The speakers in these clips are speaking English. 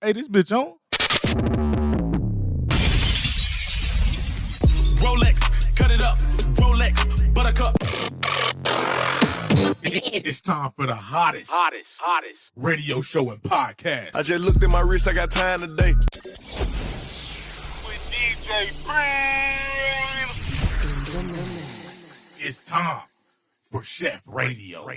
Hey, this bitch on? Rolex, cut it up. Rolex, buttercup. It's time for the hottest radio show and podcast. I just looked at my wrist, I got time today. With DJ Breen. It's time for SHEF Radio.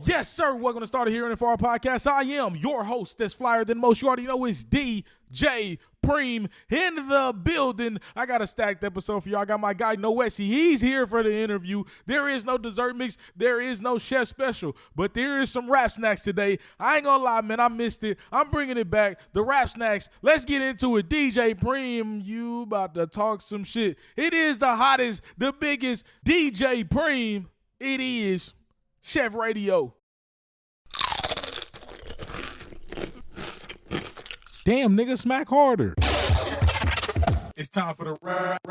Yes, sir. Welcome to Start Here for our podcast. I am your host that's flyer than most. You already know it's DJ Preem in the building. I got a stacked episode for y'all. I got my guy Noesi. He's here for the interview. There is no dessert mix. There is no chef special, but there is some rap snacks today. I ain't gonna lie, man. I missed it. I'm bringing it back. The rap snacks. Let's get into it. DJ Preem, you about to talk some shit. It is the hottest, the biggest DJ Preem. It is SHEF Radio. Damn, nigga, smack harder. It's time for the rap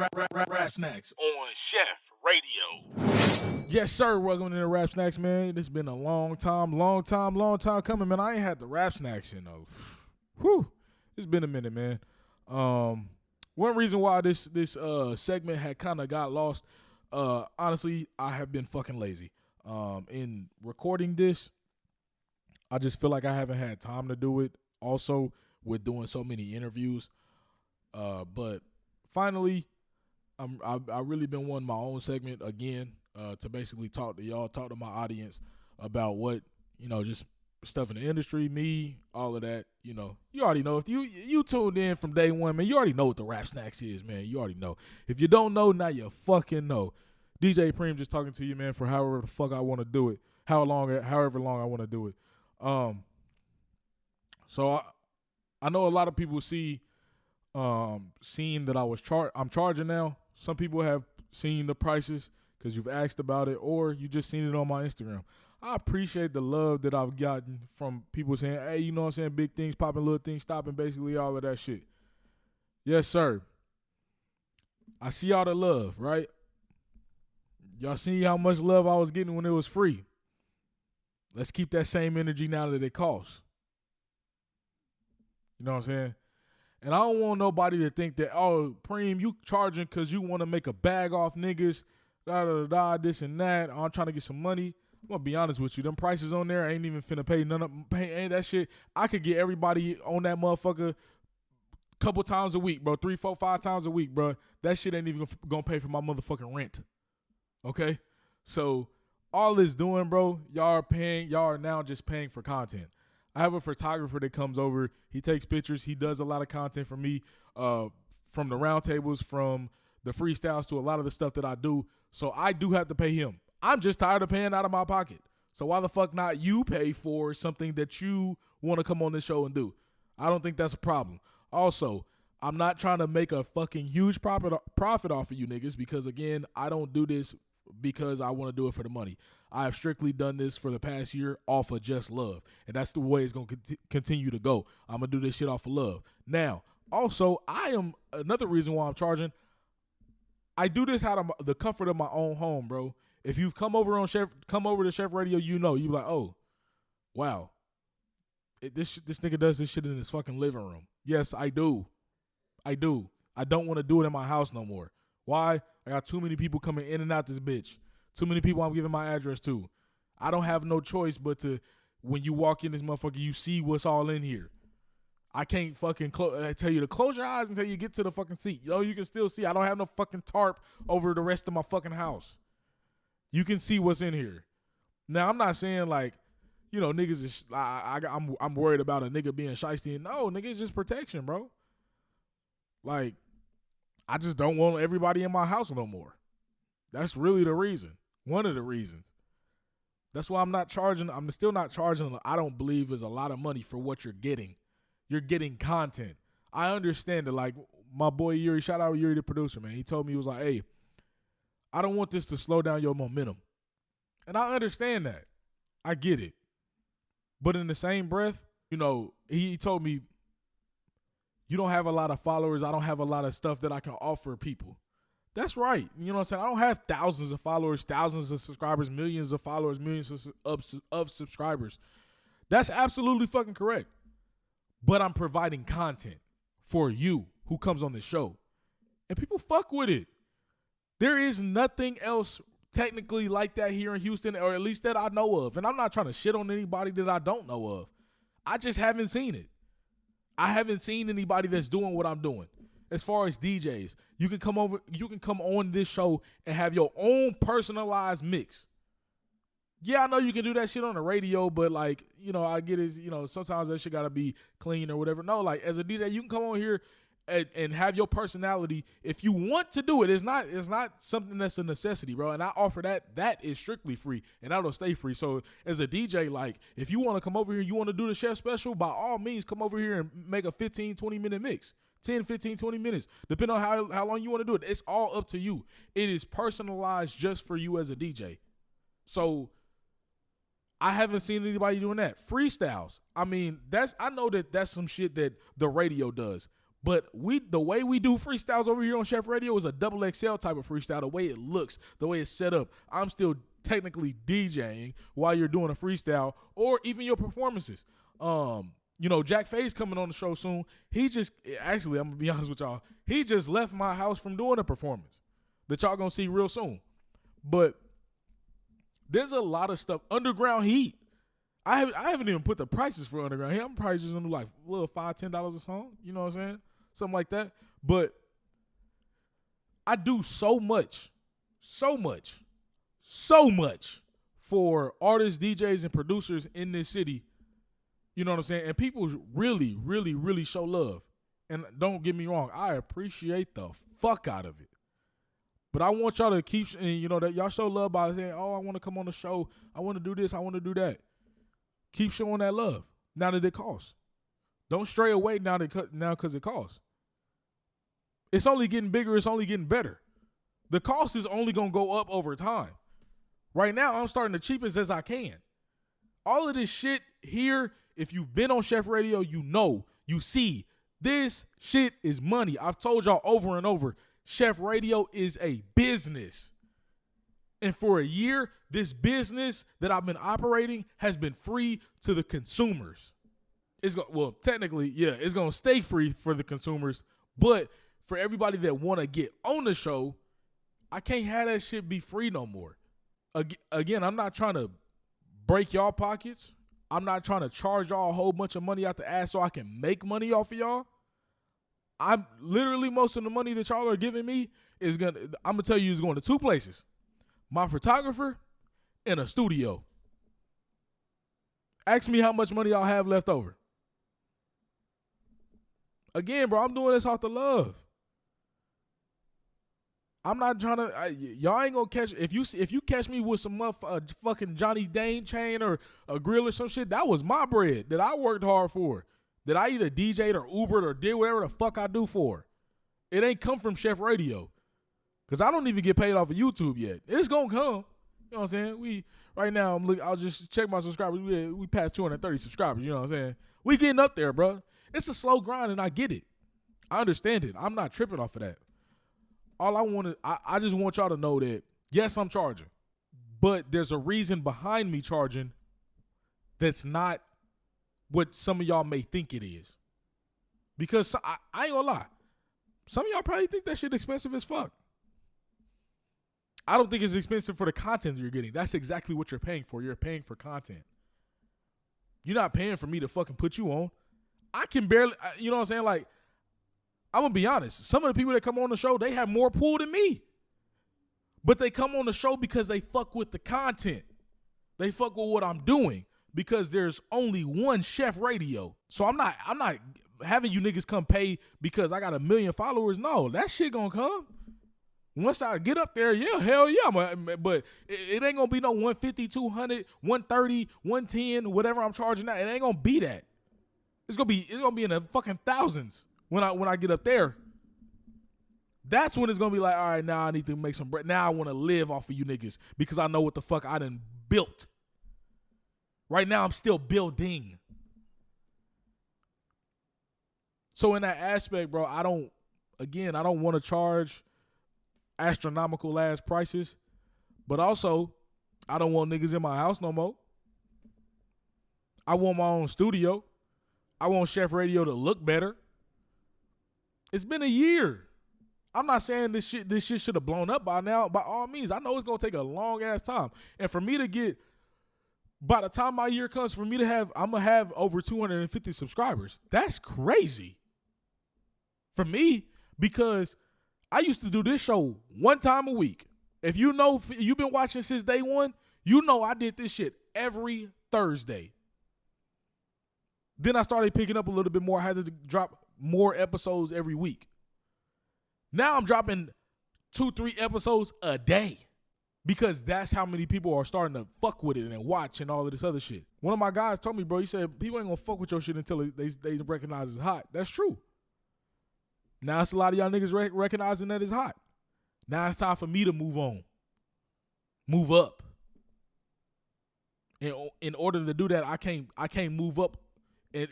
snacks on SHEF Radio. Yes, sir. Welcome to the rap snacks, man. This been a long time coming, man. I ain't had the rap snacks, you know. Whew. It's been a minute, man. One reason why this segment had kind of got lost, honestly, I have been fucking lazy. In recording this, I just feel like I haven't had time to do it. Also, with doing so many interviews, but finally, I really been wanting my own segment again, to basically talk to y'all, talk to my audience about what, you know, just stuff in the industry, me, all of that. You know, you already know. If you tuned in from day one, man, you already know what the rap snacks is, man. You already know. If you don't know, now you fucking know. DJ Preem just talking to you, man, for however the fuck I want to do it, however long I want to do it. So I know a lot of people seen that I'm charging now. Some people have seen the prices because you've asked about it, or you just seen it on my Instagram. I appreciate the love that I've gotten from people saying, hey, you know what I'm saying, big things popping, little things stopping, basically all of that shit. Yes, sir. I see all the love, right? Y'all see how much love I was getting when it was free. Let's keep that same energy now that it costs. You know what I'm saying? And I don't want nobody to think that, oh, Preem, you charging because you want to make a bag off niggas, this and that. I'm trying to get some money. I'm going to be honest with you. Them prices on there, I ain't even finna pay that shit. I could get everybody on that motherfucker a couple times a week, bro. 3, 4, 5 times a week, bro. That shit ain't even going to pay for my motherfucking rent. Okay? So all it's doing, bro, y'all are now just paying for content. I have a photographer that comes over. He takes pictures. He does a lot of content for me, from the roundtables, from the freestyles to a lot of the stuff that I do. So I do have to pay him. I'm just tired of paying out of my pocket. So why the fuck not you pay for something that you want to come on this show and do? I don't think that's a problem. Also, I'm not trying to make a fucking huge profit off of you niggas because, again, I don't do this because I want to do it for the money. I have strictly done this for the past year off of just love, and that's the way it's going to continue to go. I'm going to do this shit off of love. Now, also, another reason why I'm charging, I do this out of the comfort of my own home, bro. If you've come over to SHEF Radio, you know, you be like, oh, wow, this nigga does this shit in his fucking living room. Yes, I do. I don't want to do it in my house no more. Why? I got too many people coming in and out this bitch. Too many people I'm giving my address to. I don't have no choice but to, when you walk in this motherfucker, you see what's all in here. I can't fucking tell you to close your eyes until you get to the fucking seat. Yo, you can still see. I don't have no fucking tarp over the rest of my fucking house. You can see what's in here. Now, I'm not saying like, you know, niggas is, I'm worried about a nigga being shiesty. No, nigga, it's just protection, bro. Like, I just don't want everybody in my house no more. That's really the reason. One of the reasons. That's why I'm still not charging, I don't believe is a lot of money for what you're getting. You're getting content. I understand that, like, my boy Yuri, shout out Yuri the producer, man. He told me, he was like, hey, I don't want this to slow down your momentum. And I understand that. I get it. But in the same breath, you know, he told me, you don't have a lot of followers. I don't have a lot of stuff that I can offer people. That's right. You know what I'm saying? I don't have thousands of followers, thousands of subscribers, millions of followers, millions of subscribers. That's absolutely fucking correct. but I'm providing content for you who comes on the show. And people fuck with it. There is nothing else technically like that here in Houston, or at least that I know of. And I'm not trying to shit on anybody that I don't know of. I just haven't seen it. I haven't seen anybody that's doing what I'm doing. As far as DJs, you can come on this show and have your own personalized mix. Yeah, I know you can do that shit on the radio, but like, I get it, sometimes that shit gotta be clean or whatever. No, like as a DJ, you can come on here and have your personality if you want to do it. It's not something that's a necessity, bro. And I offer that is strictly free, and that'll stay free. So as a DJ, like if you want to come over here, you want to do the Chef Special, by all means, come over here and make a 15, 20-minute mix. 10, 15, 20 minutes, depending on how long you want to do it. It's all up to you. It is personalized just for you as a DJ. So I haven't seen anybody doing that. Freestyles. I mean, I know that's some shit that the radio does. But the way we do freestyles over here on Chef Radio is a double XL type of freestyle. The way it looks, the way it's set up. I'm still technically DJing while you're doing a freestyle, or even your performances. Jack Faye's coming on the show soon. I'm going to be honest with y'all. He just left my house from doing a performance that y'all going to see real soon. But there's a lot of stuff. Underground Heat. I haven't even put the prices for Underground Heat. I'm probably just going to do like a little $5, $10 a song. You know what I'm saying? Something like that. But I do so much for artists, DJs, and producers in this city. You know what I'm saying? And people really, really, really show love. And don't get me wrong, I appreciate the fuck out of it. But I want y'all to keep, that y'all show love by saying, oh, I want to come on the show. I want to do this. I want to do that. Keep showing that love now that it costs. Don't stray away now because it costs. It's only getting bigger. It's only getting better. The cost is only going to go up over time. Right now, I'm starting the cheapest as I can. All of this shit here, if you've been on Chef Radio, you see, this shit is money. I've told y'all over and over, Chef Radio is a business. And for a year, this business that I've been operating has been free to the consumers. It's going to stay free for the consumers, but for everybody that want to get on the show, I can't have that shit be free no more. Again, I'm not trying to break y'all pockets. I'm not trying to charge y'all a whole bunch of money out the ass so I can make money off of y'all. I'm literally, most of the money that y'all are giving me I'm going to tell you, is going to two places. My photographer and a studio. Ask me how much money y'all have left over. Again, bro, I'm doing this off the love. I'm not trying to. Y'all ain't gonna catch. If you catch me with some fucking Johnny Dane chain or a grill or some shit, that was my bread that I worked hard for. That I either DJ'd or Ubered or did whatever the fuck I do for. It ain't come from Chef Radio, cause I don't even get paid off of YouTube yet. It's gonna come. You know what I'm saying? Right now I'll just check my subscribers. We passed 230 subscribers. You know what I'm saying? We getting up there, bro. It's a slow grind, and I get it. I understand it. I'm not tripping off of that. All I just want y'all to know that, yes, I'm charging, but there's a reason behind me charging that's not what some of y'all may think it is. Because I ain't gonna lie, some of y'all probably think that shit expensive as fuck. I don't think it's expensive for the content you're getting. That's exactly what you're paying for. You're paying for content. You're not paying for me to fucking put you on. I can barely, you know what I'm saying? Like, I'm going to be honest. Some of the people that come on the show, they have more pull than me. But they come on the show because they fuck with the content. They fuck with what I'm doing because there's only one Chef Radio. So I'm not having you niggas come pay because I got 1 million followers. No, that shit going to come. Once I get up there, yeah, hell yeah. But it ain't going to be no 150, 200, 130, 110, whatever I'm charging now. It ain't going to be that. It's gonna be in the fucking thousands when I get up there. That's when it's gonna be like, all right, now I need to make some bread. Now I want to live off of you niggas because I know what the fuck I done built. Right now I'm still building. So in that aspect, bro, I don't want to charge astronomical ass prices, but also I don't want niggas in my house no more. I want my own studio. I want Chef Radio to look better. It's been a year. I'm not saying this shit should have blown up by now. By all means, I know it's gonna take a long ass time. And for me to get, by the time my year comes, for me to have, I'm gonna have over 250 subscribers. That's crazy. For me, because I used to do this show one time a week. If you know, you've been watching since day one, you know I did this shit every Thursday. Then I started picking up a little bit more. I had to drop more episodes every week. Now I'm dropping 2-3 episodes a day because that's how many people are starting to fuck with it and watch and all of this other shit. One of my guys told me, bro, he said, people ain't gonna fuck with your shit until they recognize it's hot. That's true. Now it's a lot of y'all niggas recognizing that it's hot. Now it's time for me to move on. Move up. And in order to do that, I can't move up and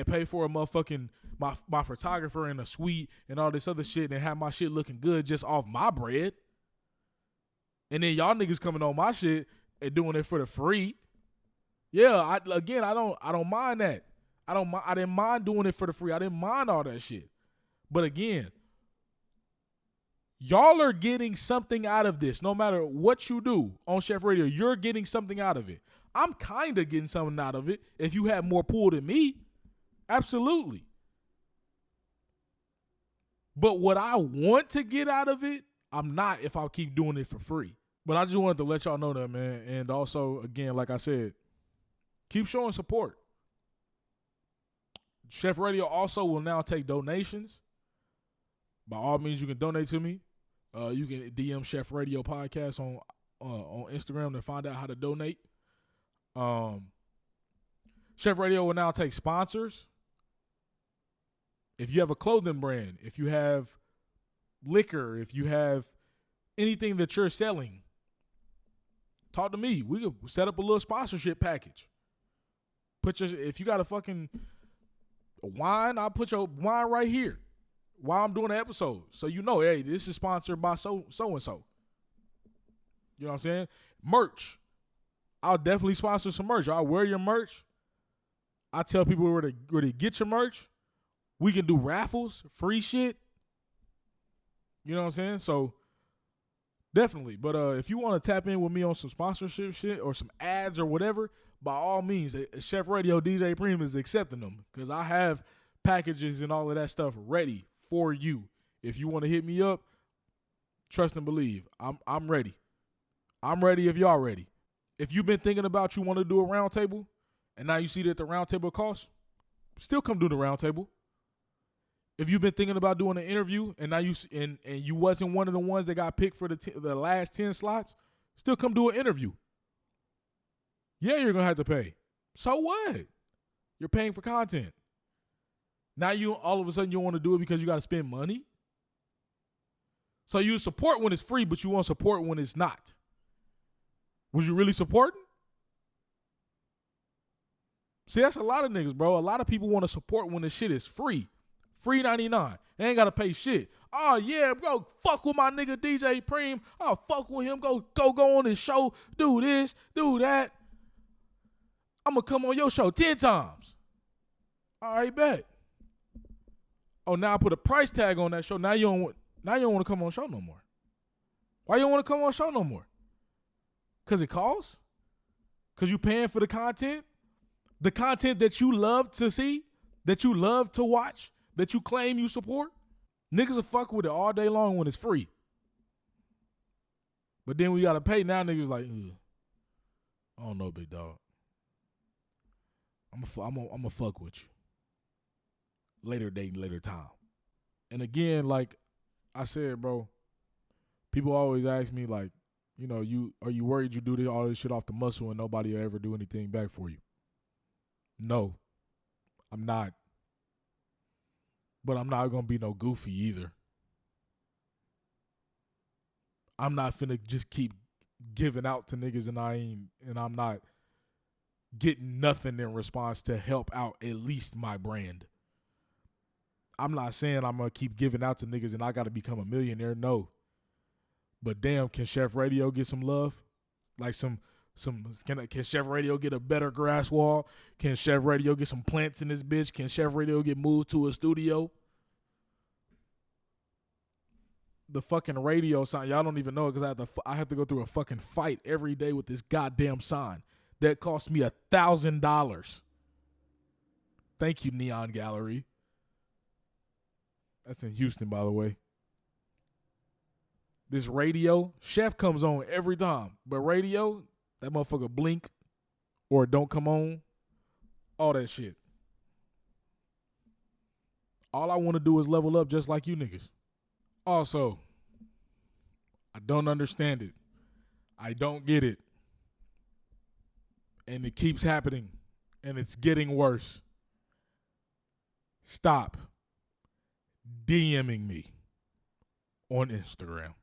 pay for a motherfucking my photographer and a suite and all this other shit and have my shit looking good just off my bread. And then y'all niggas coming on my shit and doing it for the free. Yeah, I don't mind that. I didn't mind doing it for the free. I didn't mind all that shit. But again, y'all are getting something out of this. No matter what you do on Chef Radio, you're getting something out of it. I'm kind of getting something out of it. If you have more pull than me, absolutely. But what I want to get out of it, I'm not if I keep doing it for free. But I just wanted to let y'all know that, man. And also, again, like I said, keep showing support. Chef Radio also will now take donations. By all means, you can donate to me. You can DM Chef Radio Podcast on Instagram to find out how to donate. Chef Radio will now take sponsors. If you have a clothing brand, if you have liquor, if you have anything that you're selling, talk to me. We could set up a little sponsorship package. If you got a fucking wine, I'll put your wine right here while I'm doing the episode. So you know, hey, this is sponsored by so-and-so. You know what I'm saying? Merch. I'll definitely sponsor some merch. I'll wear your merch. I tell people where to get your merch. We can do raffles, free shit. You know what I'm saying? So definitely. But if you want to tap in with me on some sponsorship shit or some ads or whatever, by all means, Chef Radio DJ Preem is accepting them because I have packages and all of that stuff ready for you. If you want to hit me up, trust and believe. I'm ready. I'm ready if y'all ready. If you've been thinking about you want to do a round table and now you see that the round table costs, still come do the round table. If you've been thinking about doing an interview and now you wasn't one of the ones that got picked for the last 10 slots, still come do an interview. Yeah, you're going to have to pay. So what? You're paying for content. Now you all of a sudden you want to do it because you got to spend money? So you support when it's free, but you won't support when it's not. Was you really supporting? See, that's a lot of niggas, bro. A lot of people want to support when the shit is free. Free 99. They ain't got to pay shit. Oh, yeah, bro, fuck with my nigga DJ Preem. Oh, fuck with him. Go on his show. Do this, do that. I'm going to come on your show 10 times. All right, bet. Oh, now I put a price tag on that show. Now you don't want to come on the show no more. Why you don't want to come on the show no more? Because it costs? Because you paying for the content? The content that you love to see? That you love to watch? That you claim you support? Niggas will fuck with it all day long when it's free. But then we got to pay. Now niggas like, ugh, I don't know, big dog. I'm gonna fuck with you. Later date and later time. And again, like I said, bro, people always ask me, like, you know, are you worried you do all this shit off the muscle and nobody will ever do anything back for you? No, I'm not. But I'm not gonna be no goofy either. I'm not finna just keep giving out to niggas and I'm not getting nothing in response to help out at least my brand. I'm not saying I'm going to keep giving out to niggas and I got to become a millionaire. No. But damn, can Chef Radio get some love? Like some Can Chef Radio get a better grass wall? Can Chef Radio get some plants in this bitch? Can Chef Radio get moved to a studio? The fucking radio sign, y'all don't even know it because I have to go through a fucking fight every day with this goddamn sign that cost me $1,000. Thank you, Neon Gallery. That's in Houston, by the way. This radio, Chef comes on every time, but radio, that motherfucker blink or don't come on, all that shit. All I want to do is level up just like you niggas. Also, I don't understand it. I don't get it. And it keeps happening, and it's getting worse. Stop DMing me on Instagram.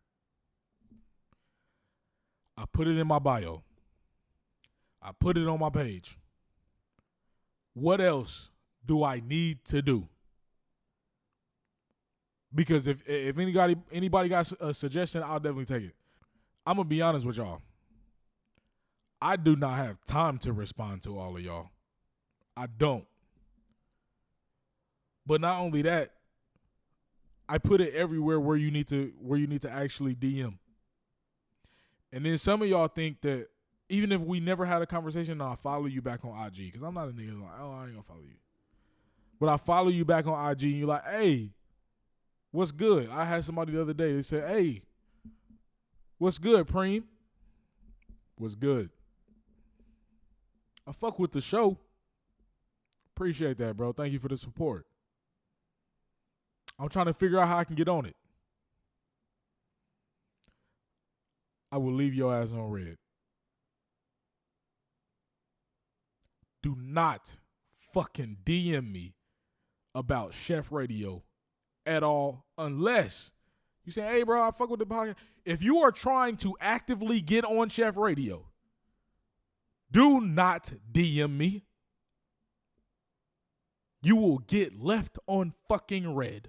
I put it in my bio. I put it on my page. What else do I need to do? Because if anybody got a suggestion, I'll definitely take it. I'm going to be honest with y'all. I do not have time to respond to all of y'all. I don't. But not only that, I put it everywhere where you need to actually DM. And then some of y'all think that even if we never had a conversation, I'll follow you back on IG. Because I'm not a nigga like, oh, I ain't going to follow you. But I follow you back on IG and you're like, hey, what's good? I had somebody the other day, they said, hey, what's good, Preem? What's good? I fuck with the show. Appreciate that, bro. Thank you for the support. I'm trying to figure out how I can get on it. I will leave your ass on red. Do not fucking DM me about Chef Radio at all unless you say, hey, bro, I fuck with the podcast. If you are trying to actively get on Chef Radio, do not DM me. You will get left on fucking red.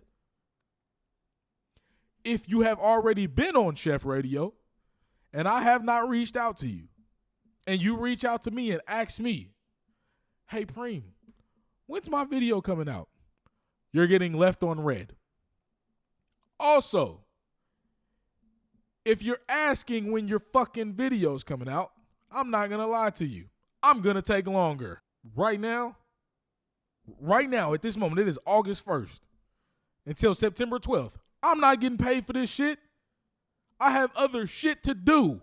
If you have already been on Chef Radio and I have not reached out to you and you reach out to me and ask me, hey, Preem, when's my video coming out? You're getting left on red. Also, if you're asking when your fucking video's coming out, I'm not going to lie to you. I'm going to take longer. Right now, at this moment, it is August 1st until September 12th. I'm not getting paid for this shit. I have other shit to do.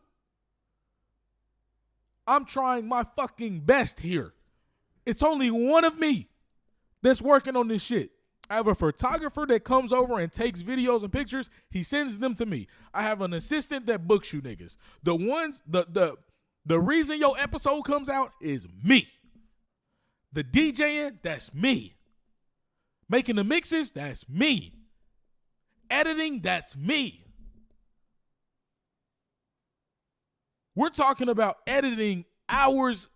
I'm trying my fucking best here. It's only one of me that's working on this shit. I have a photographer that comes over and takes videos and pictures. He sends them to me. I have an assistant that books you niggas. The reason your episode comes out is me. The DJing, that's me. Making the mixes, that's me. Editing, that's me. We're talking about editing hours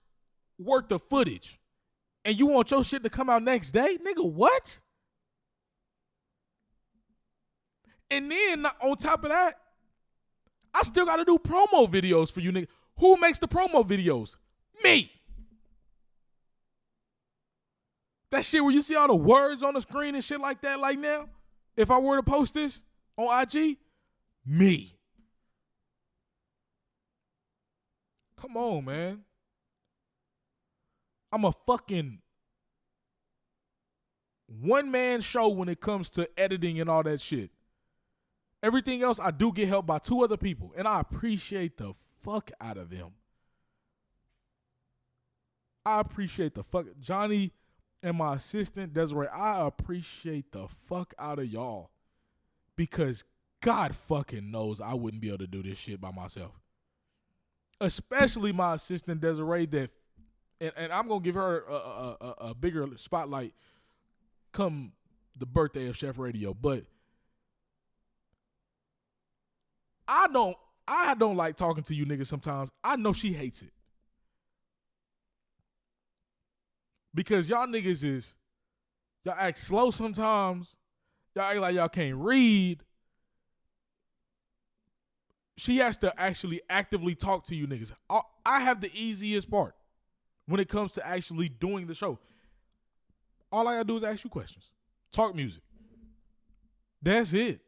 worth of footage. And you want your shit to come out next day? Nigga, what? And then on top of that, I still got to do promo videos for you nigga. Who makes the promo videos? Me. That shit where you see all the words on the screen and shit like that like now, if I were to post this on IG, me. Come on, man. I'm a fucking one-man show when it comes to editing and all that shit. Everything else, I do get help by two other people, and I appreciate the fuck out of them. I appreciate the fuck. Johnny and my assistant, Desiree, I appreciate the fuck out of y'all because God fucking knows I wouldn't be able to do this shit by myself. Especially my assistant, Desiree, that, and I'm going to give her a bigger spotlight come the birthday of Chef Radio, but I don't like talking to you niggas sometimes. I know she hates it. Because y'all niggas y'all act slow sometimes. Y'all act like y'all can't read. she has to actually actively talk to you niggas. I have the easiest part when it comes to actually doing the show. All I gotta do is ask you questions. Talk music. That's it.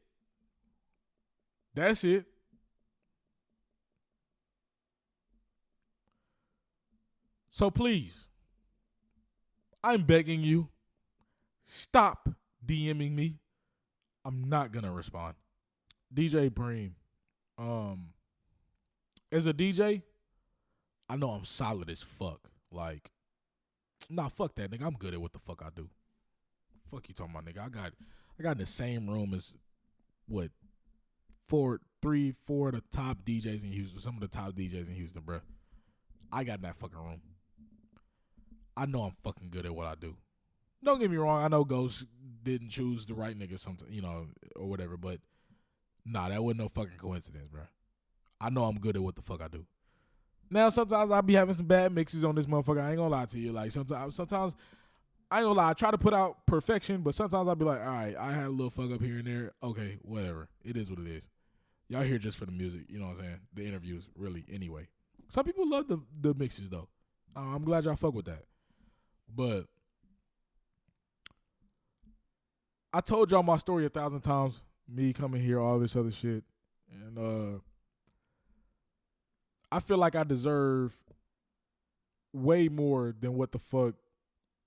That's it. So please, I'm begging you, stop DMing me. I'm not gonna respond. DJ Preem. As a DJ, I know I'm solid as fuck. Like, nah, fuck that, nigga. I'm good at what the fuck I do. Fuck you talking about, nigga. I got in the same room as what, 4 of the top DJs in Houston. Some of the top DJs in Houston, bro. I got in that fucking room. I know I'm fucking good at what I do. Don't get me wrong. I know Ghost didn't choose the right nigga sometimes, or whatever. But nah, that wasn't no fucking coincidence, bro. I know I'm good at what the fuck I do. Now, sometimes I'll be having some bad mixes on this motherfucker. I ain't gonna lie to you. Like, sometimes I ain't gonna lie. I try to put out perfection, but sometimes I'll be like, all right, I had a little fuck up here and there. Okay, whatever. It is what it is. Y'all here just for the music. You know what I'm saying? The interviews, really, anyway. Some people love the mixes, though. I'm glad y'all fuck with that. But I told y'all my story 1,000 times. Me coming here, all this other shit. And I feel like I deserve way more than what the fuck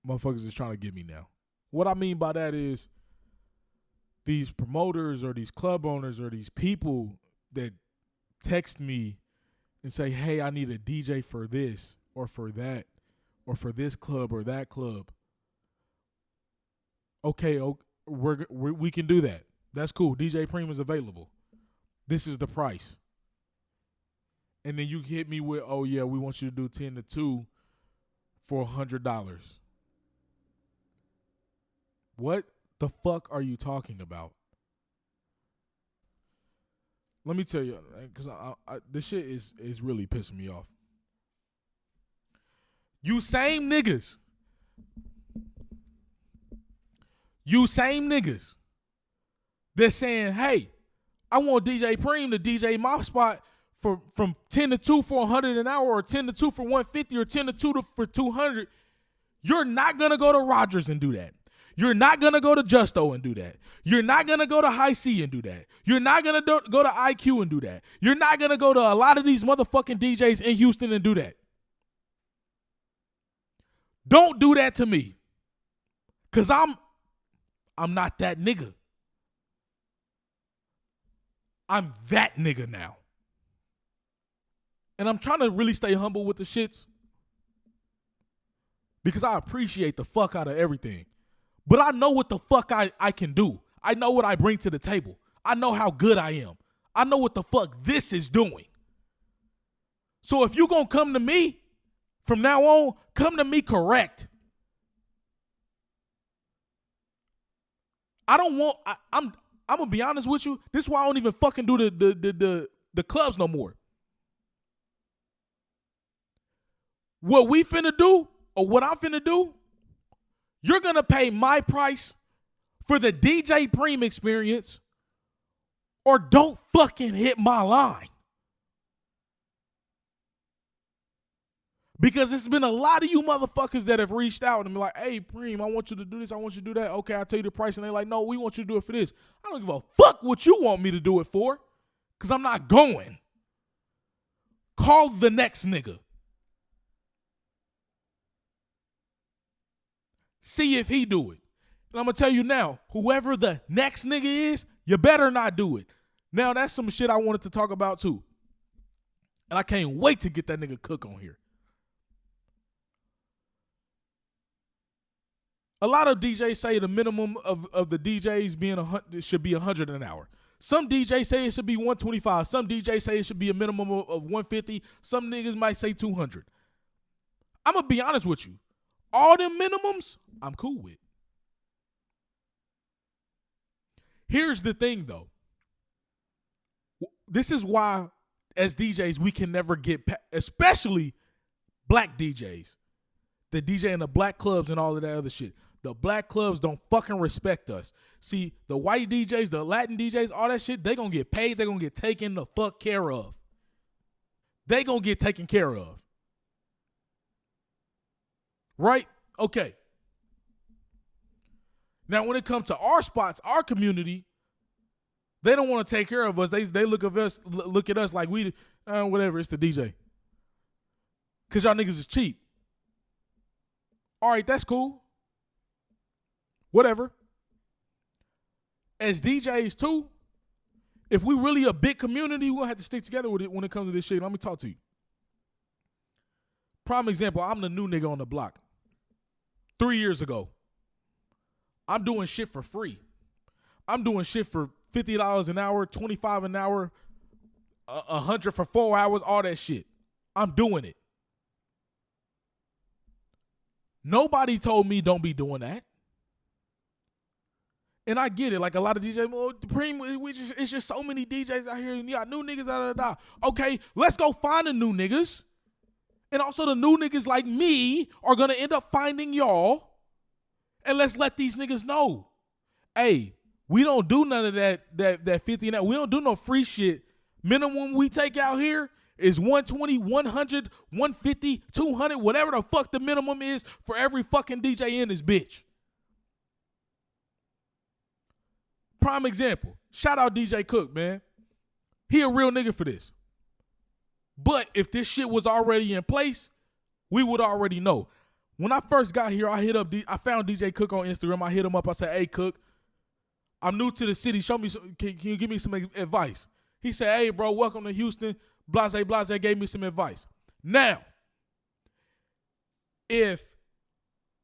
motherfuckers is trying to give me now. What I mean by that is these promoters or these club owners or these people that text me and say, hey, I need a DJ for this or for that or for this club or that club. Okay, we can do that. That's cool. DJ Preem is available. This is the price. And then you hit me with, oh, yeah, we want you to do 10 to 2 for $100. What the fuck are you talking about? Let me tell you, because this shit is really pissing me off. You same niggas that's saying, hey, I want DJ Preem to DJ my spot from 10 to 2 for $100 an hour or 10 to 2 for $150 or 10 to 2 for $200. You're not going to go to Rogers and do that. You're not going to go to Justo and do that. You're not going to go to High C and do that. You're not going to go to IQ and do that. You're not going to go to a lot of these motherfucking DJs in Houston and do that. Don't do that to me. Because I'm not that nigga. I'm that nigga now. And I'm trying to really stay humble with the shits. Because I appreciate the fuck out of everything. But I know what the fuck I can do. I know what I bring to the table. I know how good I am. I know what the fuck this is doing. So if you gonna come to me, from now on, come to me correct. I don't want, I'm gonna be honest with you. This is why I don't even fucking do the clubs no more. What we finna do, or what I'm finna do, you're going to pay my price for the DJ Preem experience, or don't fucking hit my line. Because it's been a lot of you motherfuckers that have reached out and been like, hey, Preem, I want you to do this. I want you to do that. Okay, I'll tell you the price. And they're like, no, we want you to do it for this. I don't give a fuck what you want me to do it for, because I'm not going. Call the next nigga. See if he do it. And I'm going to tell you now, whoever the next nigga is, you better not do it. Now, that's some shit I wanted to talk about too. And I can't wait to get that nigga Cook on here. A lot of DJs say the minimum of the DJs being should be $100 an hour. Some DJs say it should be $125. Some DJs say it should be a minimum of $150. Some niggas might say $200. I'm going to be honest with you. All them minimums, I'm cool with. Here's the thing, though. This is why, as DJs, we can never get, especially black DJs, the DJ in the black clubs and all of that other shit. The black clubs don't fucking respect us. See, the white DJs, the Latin DJs, all that shit, they gonna get paid. They gonna get taken the fuck care of. They gonna get taken care of. Right? Okay. Now, when it comes to our spots, our community, they don't want to take care of us. They look at us like we, whatever, it's the DJ. Because y'all niggas is cheap. All right, that's cool. Whatever. As DJs too, if we really a big community, we're going to have to stick together with it when it comes to this shit. Let me talk to you. Prime example, I'm the new nigga on the block. 3 years ago, I'm doing shit for free. I'm doing shit for $50 an hour, $25 an hour, $100 for 4 hours, all that shit. I'm doing it. Nobody told me don't be doing that. And I get it. Like a lot of DJs, well, it's just so many DJs out here. And you got new niggas, da. Okay, let's go find the new niggas. And also the new niggas like me are going to end up finding y'all. And let's let these niggas know. Hey, we don't do none of that 50 and that. We don't do no free shit. Minimum we take out here is 120, 100, 150, 200, whatever the fuck the minimum is for every fucking DJ in this bitch. Prime example. Shout out DJ Cook, man. He a real nigga for this. But if this shit was already in place, we would already know. When I first got here, I found DJ Cook on Instagram. I hit him up. I said, hey, Cook, I'm new to the city. Show me can you give me some advice? He said, hey, bro, welcome to Houston. Blase gave me some advice. Now, if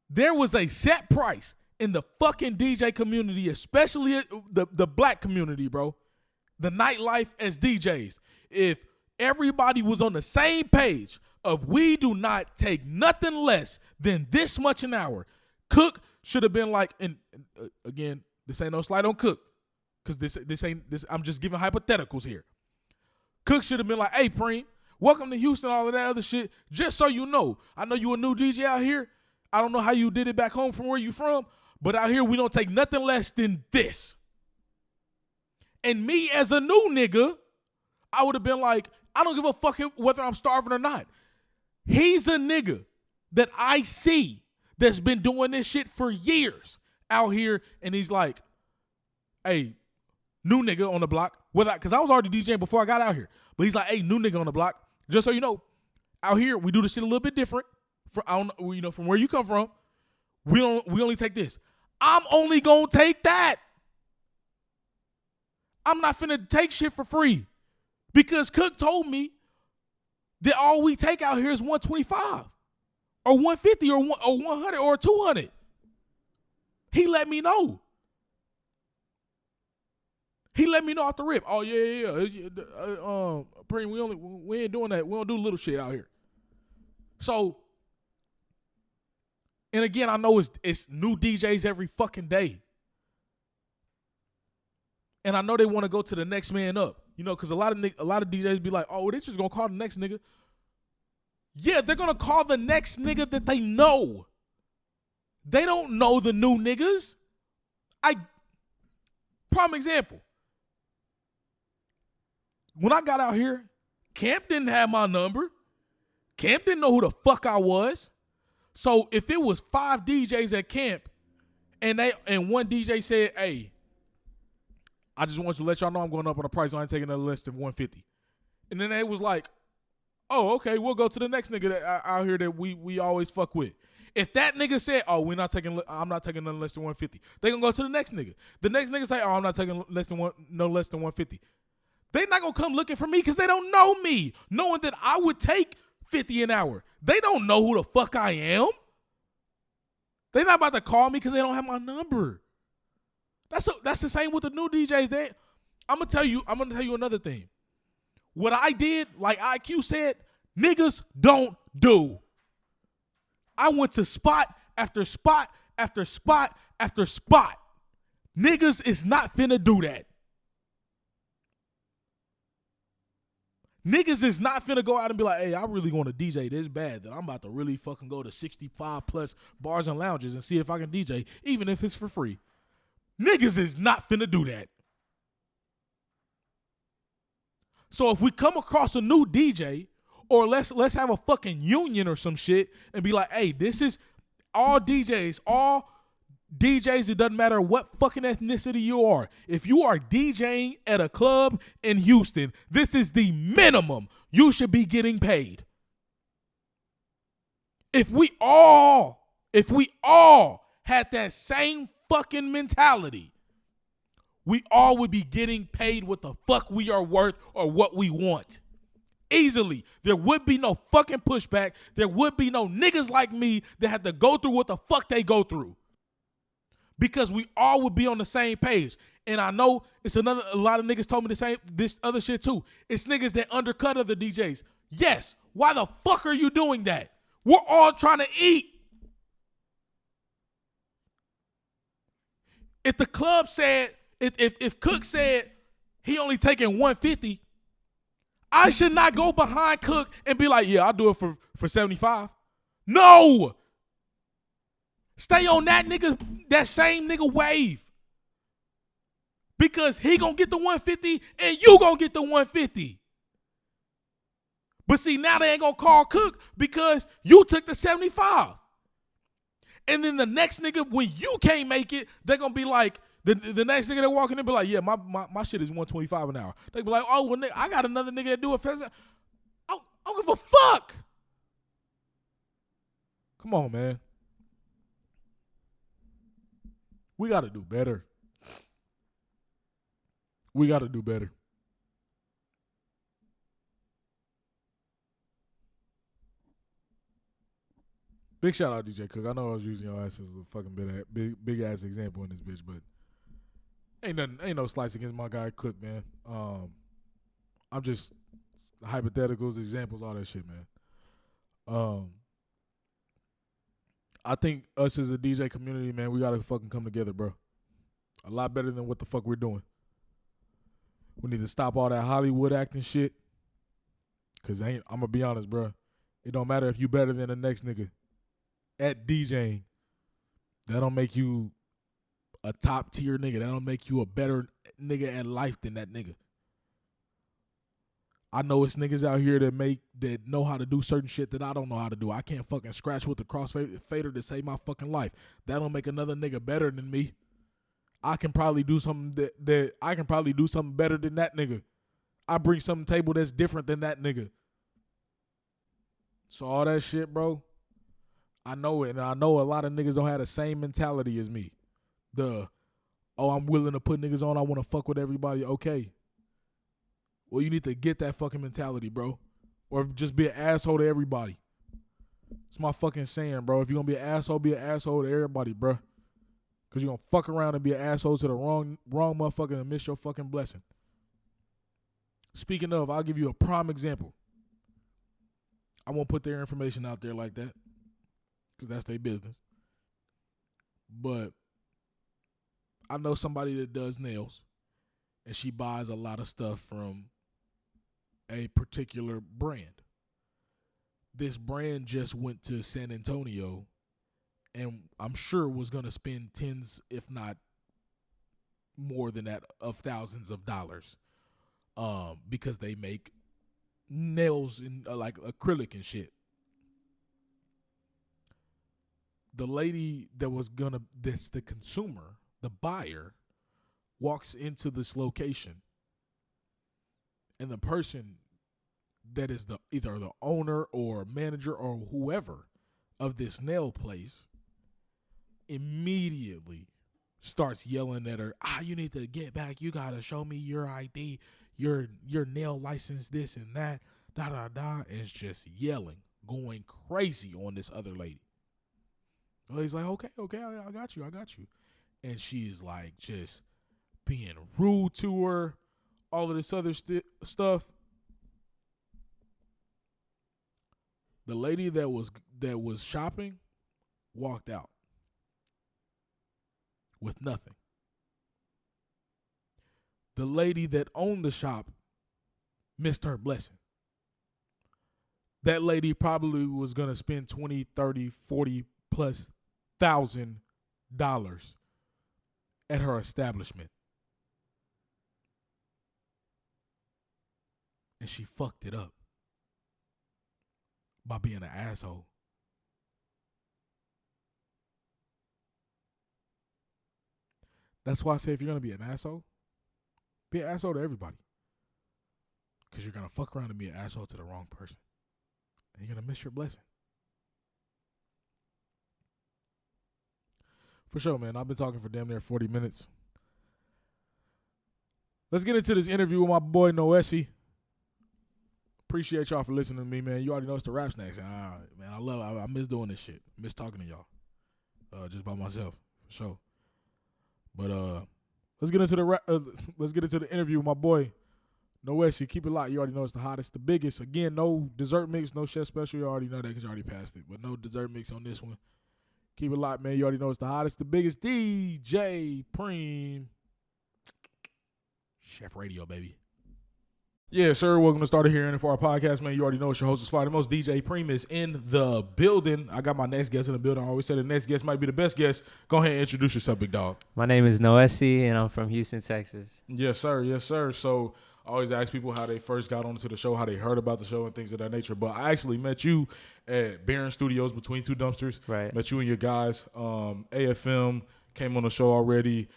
there was a set price in the fucking DJ community, especially the black community, bro, the nightlife as DJs, if everybody was on the same page of we do not take nothing less than this much an hour, Cook should have been like, and again, this ain't no slight on Cook, because this ain't, I'm just giving hypotheticals here. Cook should have been like, hey, Preem, welcome to Houston, all of that other shit. Just so you know, I know you a new DJ out here. I don't know how you did it back home from where you from, but out here we don't take nothing less than this. And me as a new nigga, I would have been like, I don't give a fuck whether I'm starving or not. He's a nigga that I see that's been doing this shit for years out here, and he's like, hey, new nigga on the block, because I was already DJing before I got out here. But he's like, hey, new nigga on the block, just so you know, out here we do this shit a little bit different. From where you come from, we only take this. I'm only gonna take that. I'm not finna take shit for free, because Cook told me that all we take out here is 125 or 150 or 100 or 200. He let me know. He let me know off the rip. Oh yeah. We ain't doing that. We don't do little shit out here. So, and again, I know it's new DJs every fucking day. And I know they want to go to the next man up, because a lot of DJs be like, oh, well, they just gonna call the next nigga. Yeah, they're gonna call the next nigga that they know. They don't know the new niggas. Prime example. When I got out here, Camp didn't have my number. Camp didn't know who the fuck I was. So if it was 5 DJs at Camp and one DJ said, hey, I just want you to let y'all know I'm going up on the price. I ain't taking nothing less than 150. And then they was like, oh, okay, we'll go to the next nigga that out here that we always fuck with. If that nigga said, oh, I'm not taking nothing less than 150, they gonna go to the next nigga. The next nigga say, oh, I'm not taking less than 150. They not gonna come looking for me because they don't know me, knowing that I would take 50 an hour. They don't know who the fuck I am. They not about to call me because they don't have my number. That's the same with the new DJs. I'm gonna tell you another thing. What I did, like IQ said, niggas don't do. I went to spot after spot after spot after spot. Niggas is not finna do that. Niggas is not finna go out and be like, hey, I really want to DJ this bad that I'm about to really fucking go to 65 plus bars and lounges and see if I can DJ, even if it's for free. Niggas is not finna do that. So if we come across a new DJ, or let's have a fucking union or some shit and be like, hey, this is all DJs, it doesn't matter what fucking ethnicity you are. If you are DJing at a club in Houston, this is the minimum you should be getting paid. If we all had that same fucking mentality, we all would be getting paid what the fuck we are worth or what we want. Easily. There would be no fucking pushback. There would be no niggas like me that had to go through what the fuck they go through. Because we all would be on the same page. And I know a lot of niggas told me this other shit too. It's niggas that undercut other DJs. Yes. Why the fuck are you doing that? We're all trying to eat. If the club said, if Cook said he only taking 150, I should not go behind Cook and be like, yeah, I'll do it for 75. No. Stay on that same nigga wave. Because he gonna get the 150 and you gonna get the 150. But see, now they ain't gonna call Cook because you took the 75. And then the next nigga, when you can't make it, they're gonna be like, the next nigga that walk in and be like, yeah, my shit is 125 an hour. They be like, oh, well, I got another nigga that do it fast. I don't give a fuck. Come on, man. We got to do better. We got to do better. Big shout out DJ Cook. I know I was using your ass as a fucking big ass example in this bitch, but ain't no slice against my guy Cook, man. I'm just hypotheticals, examples, all that shit, man. I think us as a DJ community, man, we gotta fucking come together, bro. A lot better than what the fuck we're doing. We need to stop all that Hollywood acting shit. Cause I'm gonna be honest, bro. It don't matter if you better than the next nigga at DJing. That don't make you a top tier nigga. That don't make you a better nigga at life than that nigga. I know it's niggas out here that know how to do certain shit that I don't know how to do. I can't fucking scratch with the crossfader to save my fucking life. That don't make another nigga better than me. I can probably do something that I can probably do something better than that nigga. I bring something to the table that's different than that nigga. So all that shit, bro, I know it, and I know a lot of niggas don't have the same mentality as me. I'm willing to put niggas on, I want to fuck with everybody. Okay. Well, you need to get that fucking mentality, bro. Or just be an asshole to everybody. It's my fucking saying, bro. If you're going to be an asshole to everybody, bro. Because you're going to fuck around and be an asshole to the wrong motherfucker and miss your fucking blessing. Speaking of, I'll give you a prime example. I won't put their information out there like that. Because that's their business. But I know somebody that does nails. And she buys a lot of stuff from a particular brand. This brand just went to San Antonio and I'm sure was going to spend tens, if not more than that, of thousands of dollars because they make nails in like acrylic and shit. The lady that's the consumer, the buyer, walks into this location, and the person that is either the owner or manager or whoever of this nail place immediately starts yelling at her, you need to get back, you gotta show me your ID, your nail license, this and that, and it's just yelling, going crazy on this other lady. Well, he's like, okay, I got you. And she's like just being rude to her, all of this other stuff. The lady that was shopping walked out with nothing. The lady that owned the shop missed her blessing. that lady probably was going to spend $20, $30, $40 plus $1,000 at her establishment. And she fucked it up by being an asshole. That's why I say if you're going to be an asshole, be an asshole to everybody. Because you're going to fuck around and be an asshole to the wrong person. And you're going to miss your blessing. For sure, man. I've been talking for damn near 40 minutes. Let's get into this interview with my boy Noesi. Appreciate y'all for listening to me, man. You already know it's the Rap Snacks. Man, I miss doing this shit. Miss talking to y'all. Just by myself, for sure. But let's get into the interview with my boy Noesi. Keep it locked. You already know it's the hottest, the biggest. Again, no dessert mix, no chef special. You already know that because you already passed it. But no dessert mix on this one. Keep it locked, man. You already know it's the hottest, the biggest. DJ Preem. Chef Radio, baby. Yeah, sir. Welcome to Started Here for our podcast, man. You already know it's your host is Fly the Most. DJ Preem is in the building. I got my next guest in the building. I always say the next guest might be the best guest. Go ahead and introduce yourself, big dog. My name is Noesi, and I'm from Houston, Texas. Yes, sir. Yes, sir. So I always ask people how they first got onto the show, how they heard about the show and things of that nature. But I actually met you at Barron Studios, Between Two Dumpsters. Right. Met you and your guys. AFM came on the show already.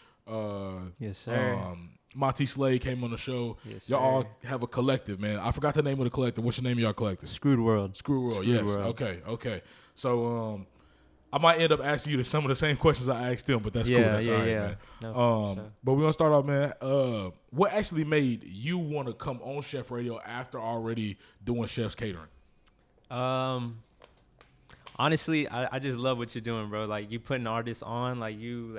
Yes, sir. Monty Slade came on the show. Yes, y'all all sir. have a collective, man. I forgot the name of the collective. What's the name of y'all collective? Screwed World. Screwed World, Screwed yes. World. Okay. So I might end up asking you some of the same questions I asked them, but that's cool. That's all right, man. No, sure. But we're going to start off, man. What actually made you want to come on Chef Radio after already doing Chef's Catering? Honestly, I just love what you're doing, bro. Like, you putting artists on, like, you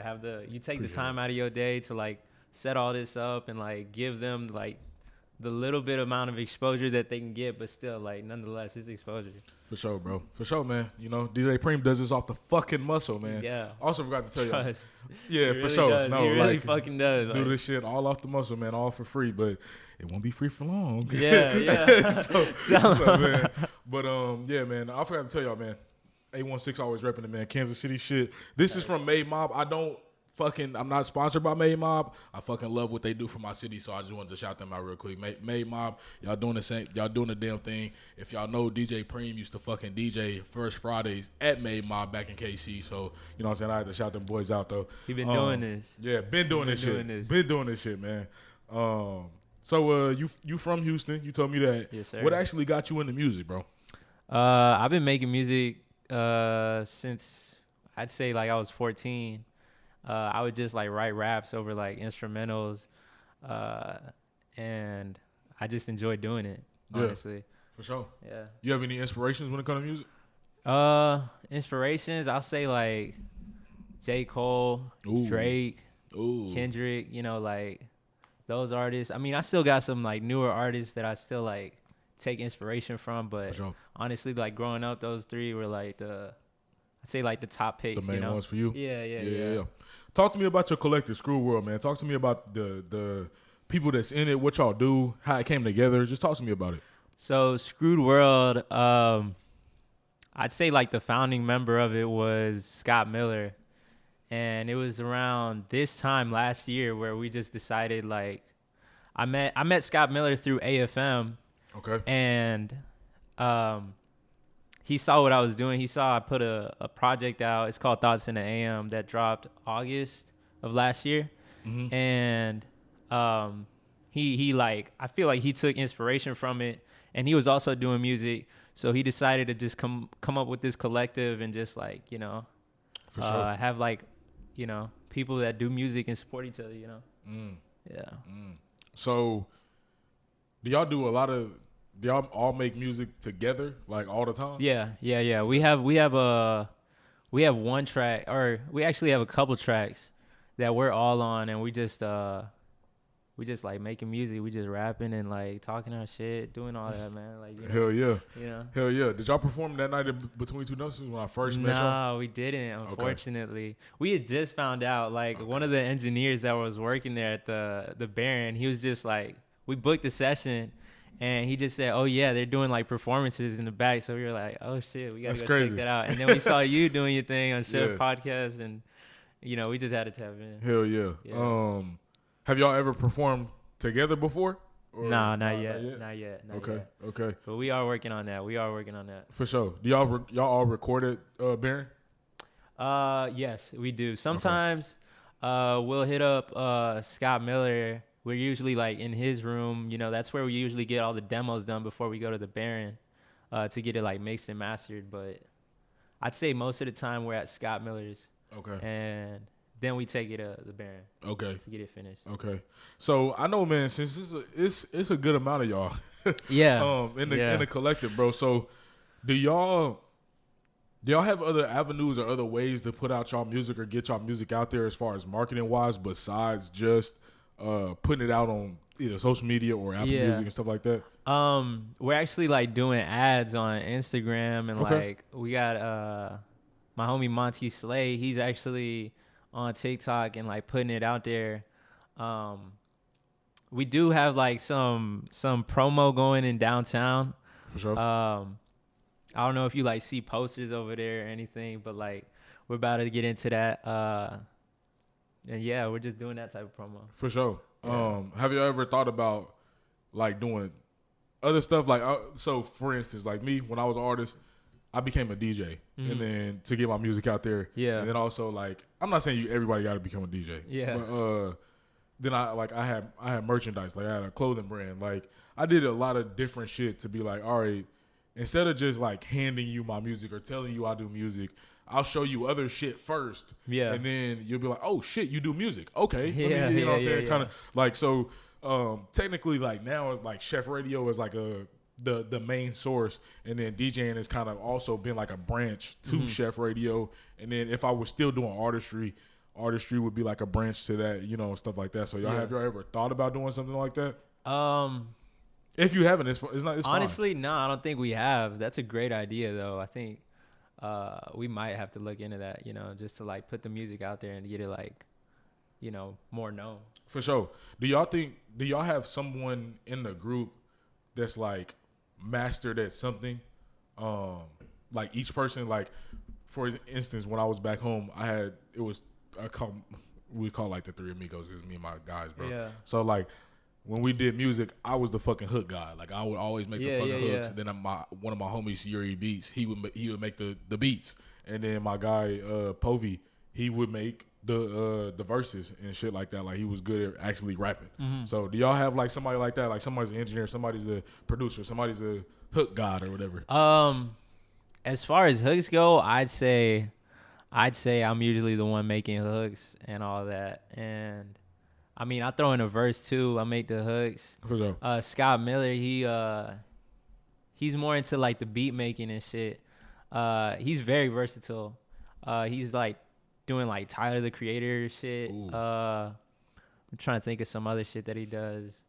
take the time out of your day to, like, set all this up and, like, give them, like, the little bit amount of exposure that they can get, but still, like, nonetheless, it's exposure. For sure, bro. For sure, man. You know, DJ Preem does this off the fucking muscle, man. Yeah. Also forgot to tell you. Yeah, He for really sure. does. No, he really like, fucking does. do Like, this shit all off the muscle, man, all for free, but it won't be free for long. yeah. so, man. But yeah, man. I forgot to tell y'all, man. 816 always repping the man. Kansas City shit. This is from Made Mob. I'm not sponsored by Made Mob. I fucking love what they do for my city, so I just wanted to shout them out real quick. Made Mob, y'all doing the same. Y'all doing the damn thing. If y'all know, DJ Preem used to fucking DJ First Fridays at Made Mob back in KC. So you know what I'm saying. I had to shout them boys out though. He been doing this. Yeah, been doing this shit. Been doing this shit, man. So you from Houston? You told me that. Yes, sir. What actually got you into music, bro? I've been making music since I'd say like I was 14. I would just like write raps over like instrumentals, and I just enjoy doing it, honestly. Yeah, for sure. Yeah. You have any inspirations when it comes to music? Inspirations, I'll say like J. Cole, Ooh. Drake, Ooh. Kendrick, you know, like those artists. I mean, I still got some like newer artists that I still like take inspiration from, but For sure. honestly, like growing up, those three were like I'd say like the top picks. The main you know? ones for you? Yeah. Talk to me about your collective, Screw World, man. Talk to me about the people that's in it, what y'all do, how it came together. Just talk to me about it. So Screwed World, I'd say like the founding member of it was Scott Miller. And it was around this time last year where we just decided like I met Scott Miller through AFM. Okay. And he saw what I was doing. He saw I put a project out. It's called Thoughts in the AM that dropped August of last year. Mm-hmm. And he like, I feel like he took inspiration from it, and he was also doing music. So he decided to just come up with this collective and just like, you know, For sure. have like, you know, people that do music and support each other, you know? Yeah. So do y'all all make music together, like all the time? Yeah. We have one track, or we actually have a couple tracks that we're all on, and we just like making music. We just rapping and like talking our shit, doing all that, man. Like, you know, Hell yeah. You know? Hell yeah. Did y'all perform that night Between Two Dumpsters when I first met y'all? No, we didn't, unfortunately. We had just found out, like, one of the engineers that was working there at the Baron, he was just like, we booked a session, And he just said, "Oh yeah, they're doing like performances in the back." So we were like, "Oh shit, we gotta That's go crazy. check that out." And then we saw you doing your thing on SHEF Yeah. podcast, and we just had to tap in. Hell yeah. Yeah. Have y'all ever performed together before? Or- Nah, Nah, not yet. Okay. Okay. But we are working on that. For sure. Do y'all all recorded Baron? Yes, we do. Sometimes we'll hit up Scott Miller. We're usually like in his room. That's where we usually get all the demos done before we go to the Baron to get it like mixed and mastered. But I'd say most of the time we're at Scott Miller's. Okay. And then we take it to the Baron. Okay. To get it finished. Okay. So I know, man, since it's a good amount of y'all. Yeah. In the collective, bro. So do y'all have other avenues or other ways to put out y'all music or get y'all music out there as far as marketing wise besides just putting it out on either social media or Apple Music and stuff like that? We're actually like doing ads on Instagram and like we got my homie Monty Slay. He's actually on TikTok and like putting it out there. We do have like some promo going in downtown. For sure. I don't know if you like see posters over there or anything, but like we're about to get into that. And yeah, we're just doing that type of promo. For sure. Yeah. Have you ever thought about like doing other stuff? Like, so for instance, like me, when I was an artist, I became a DJ, and then to get my music out there. Yeah. And then also like, I'm not saying everybody got to become a DJ. Yeah. But then I had merchandise. Like I had a clothing brand. Like I did a lot of different shit to be like, all right, instead of just like handing you my music or telling you I do music, I'll show you other shit first. Yeah. And then you'll be like, oh shit, you do music. Okay. Yeah. You know what I'm saying? Yeah. Kind of like, so technically like now it's like SHEF Radio is like the main source, and then DJing has kind of also been like a branch to SHEF Radio. And then if I was still doing artistry would be like a branch to that, stuff like that. So have y'all ever thought about doing something like that? If you haven't, it's honestly, fine. No, I don't think we have. That's a great idea though. I think we might have to look into that, just to like put the music out there and get it like, more known. For sure. Do y'all have someone in the group that's like mastered at something? Like each person, like for instance, when I was back home, we call like the Three Amigos because me and my guys, bro. Yeah. So like when we did music, I was the fucking hook guy. Like I would always make the fucking hooks. And then one of my homies, Yuri Beats, he would make the beats. And then my guy Povey, he would make the verses and shit like that. Like he was good at actually rapping. So do y'all have like somebody like that? Like somebody's an engineer, somebody's a producer, somebody's a hook god or whatever. As far as hooks go, I'd say I'm usually the one making hooks and all that. And I mean, I throw in a verse too. I make the hooks. For sure. Scott Miller, he's more into like the beat making and shit. He's very versatile. He's like doing like Tyler the Creator shit. I'm trying to think of some other shit that he does.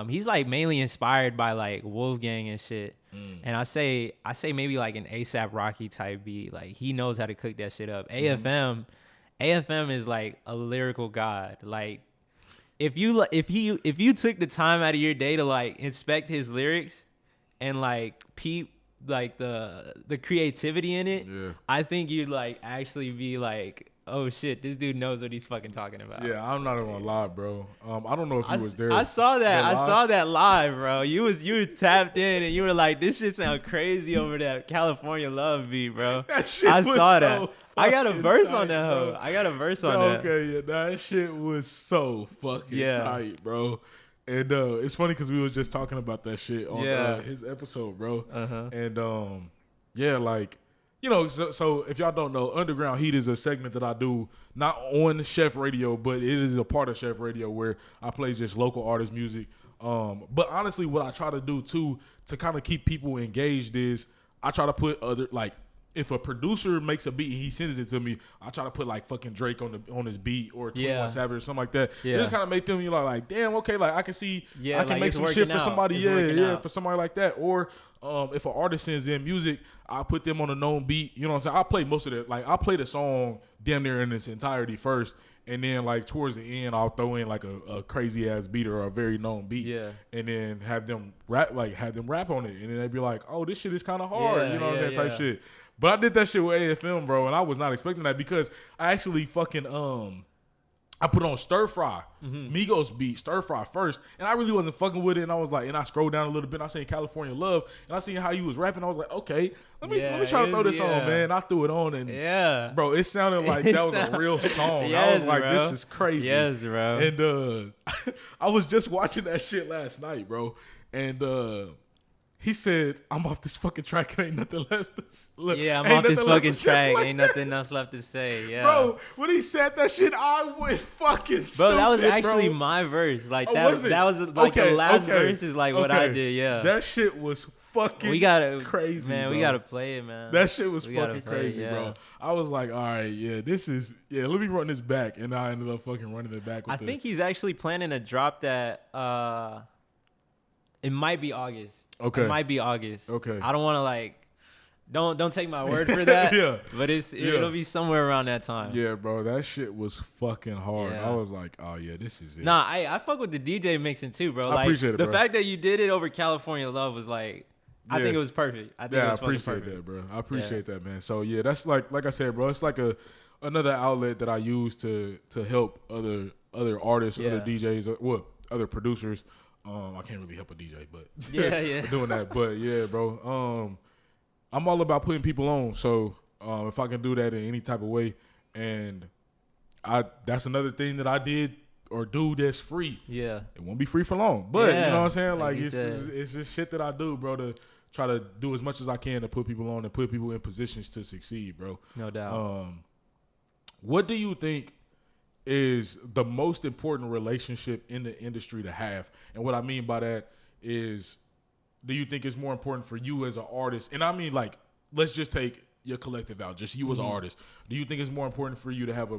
He's like mainly inspired by like Wolfgang and shit. And I say maybe like an ASAP Rocky type beat. Like he knows how to cook that shit up. AFM is like a lyrical god. Like if you took the time out of your day to like inspect his lyrics and like peep like the creativity in it, I think you'd like actually be like, oh shit, this dude knows what he's fucking talking about. Yeah, I'm not gonna lie, bro. I don't know if you was there. I saw that live, bro. You were tapped in and you were like, this shit sound crazy over that California Love beat, bro. That shit I was saw so that. I got a verse tight, on that hoe. bro. I got a verse on that. Okay, yeah, that shit was so fucking tight, bro. And it's funny because we was just talking about that shit on his episode, bro. And like, so if y'all don't know, Underground Heat is a segment that I do not on SHEF Radio, but it is a part of SHEF Radio where I play just local artist music. But honestly, what I try to do too to kind of keep people engaged is I try to put other, like, if a producer makes a beat and he sends it to me, I try to put like fucking Drake on his beat or 21 Savage or something like that. It just kind of make them like, damn, okay, like I can see, I can like make some shit for somebody, out. for somebody like that. Or if an artist sends in music, I put them on a known beat. You know what I'm saying? I play most of it. Like I play the song damn near in its entirety first, And then like towards the end, I'll throw in like a crazy ass beat or a very known beat. Yeah. And then have them rap on it. And then they'd be like, oh, this shit is kind of hard. Yeah, you know what I'm saying? yeah. Type shit. But I did that shit with AFM, bro. And I was not expecting that because I actually fucking, I put on Stir Fry, Migos beat, Stir Fry first, and I really wasn't fucking with it. And I was like, and I scrolled down a little bit, and I seen California Love, and I seen how he was rapping. I was like, okay, let me try to throw this on, man. I threw it on, and bro, it sounded like that was a real song. Yes, I was like, bro. this is crazy. Yes, bro. And I was just watching that shit last night, bro, and he said, I'm off this fucking track and ain't nothing left to say. Yeah, I'm off this fucking track. Ain't nothing else left to say. Yeah. Bro, when he said that shit, I went fucking stupid, Bro, that was actually bro. my verse. Like Oh, that was it? was like the last Okay. verse is like what I did. Yeah. That shit was fucking we gotta crazy, man. bro. We gotta play it, man. That shit was We gotta fucking play it, crazy, bro. I was like, all right, let me run this back. And I ended up fucking running it back with I think he's actually planning to drop that. It might be August. Okay. It might be August. Okay. I don't want to like. Don't take my word for that. Yeah. But it'll be somewhere around that time. Yeah, bro, that shit was fucking hard. Yeah. I was like, oh, yeah, this is it. Nah, I fuck with the DJ mixing too, bro. I Like, appreciate it, the bro. fact that you did it over California Love was like, I Yeah. think it was perfect. I think Yeah, it I was fucking appreciate perfect. that, bro. I appreciate that, man. So, yeah, that's like I said, bro, it's like another outlet that I use to help other artists, Yeah. other DJs, other producers. I can't really help a DJ, but Yeah. doing that. But yeah, bro. I'm all about putting people on. So if I can do that in any type of way, and that's another thing that I did or do that's free. Yeah. It won't be free for long, but you Yeah, know what I'm saying. like Like you it's said. it's just shit that I do, bro, to try to do as much as I can to put people on and put people in positions to succeed, bro. No doubt. What do you think is the most important relationship in the industry to have? And what I mean by that is, do you think it's more important for you as an artist? And I mean, like, let's just take your collective out, just you as an artist. Do you think it's more important for you to have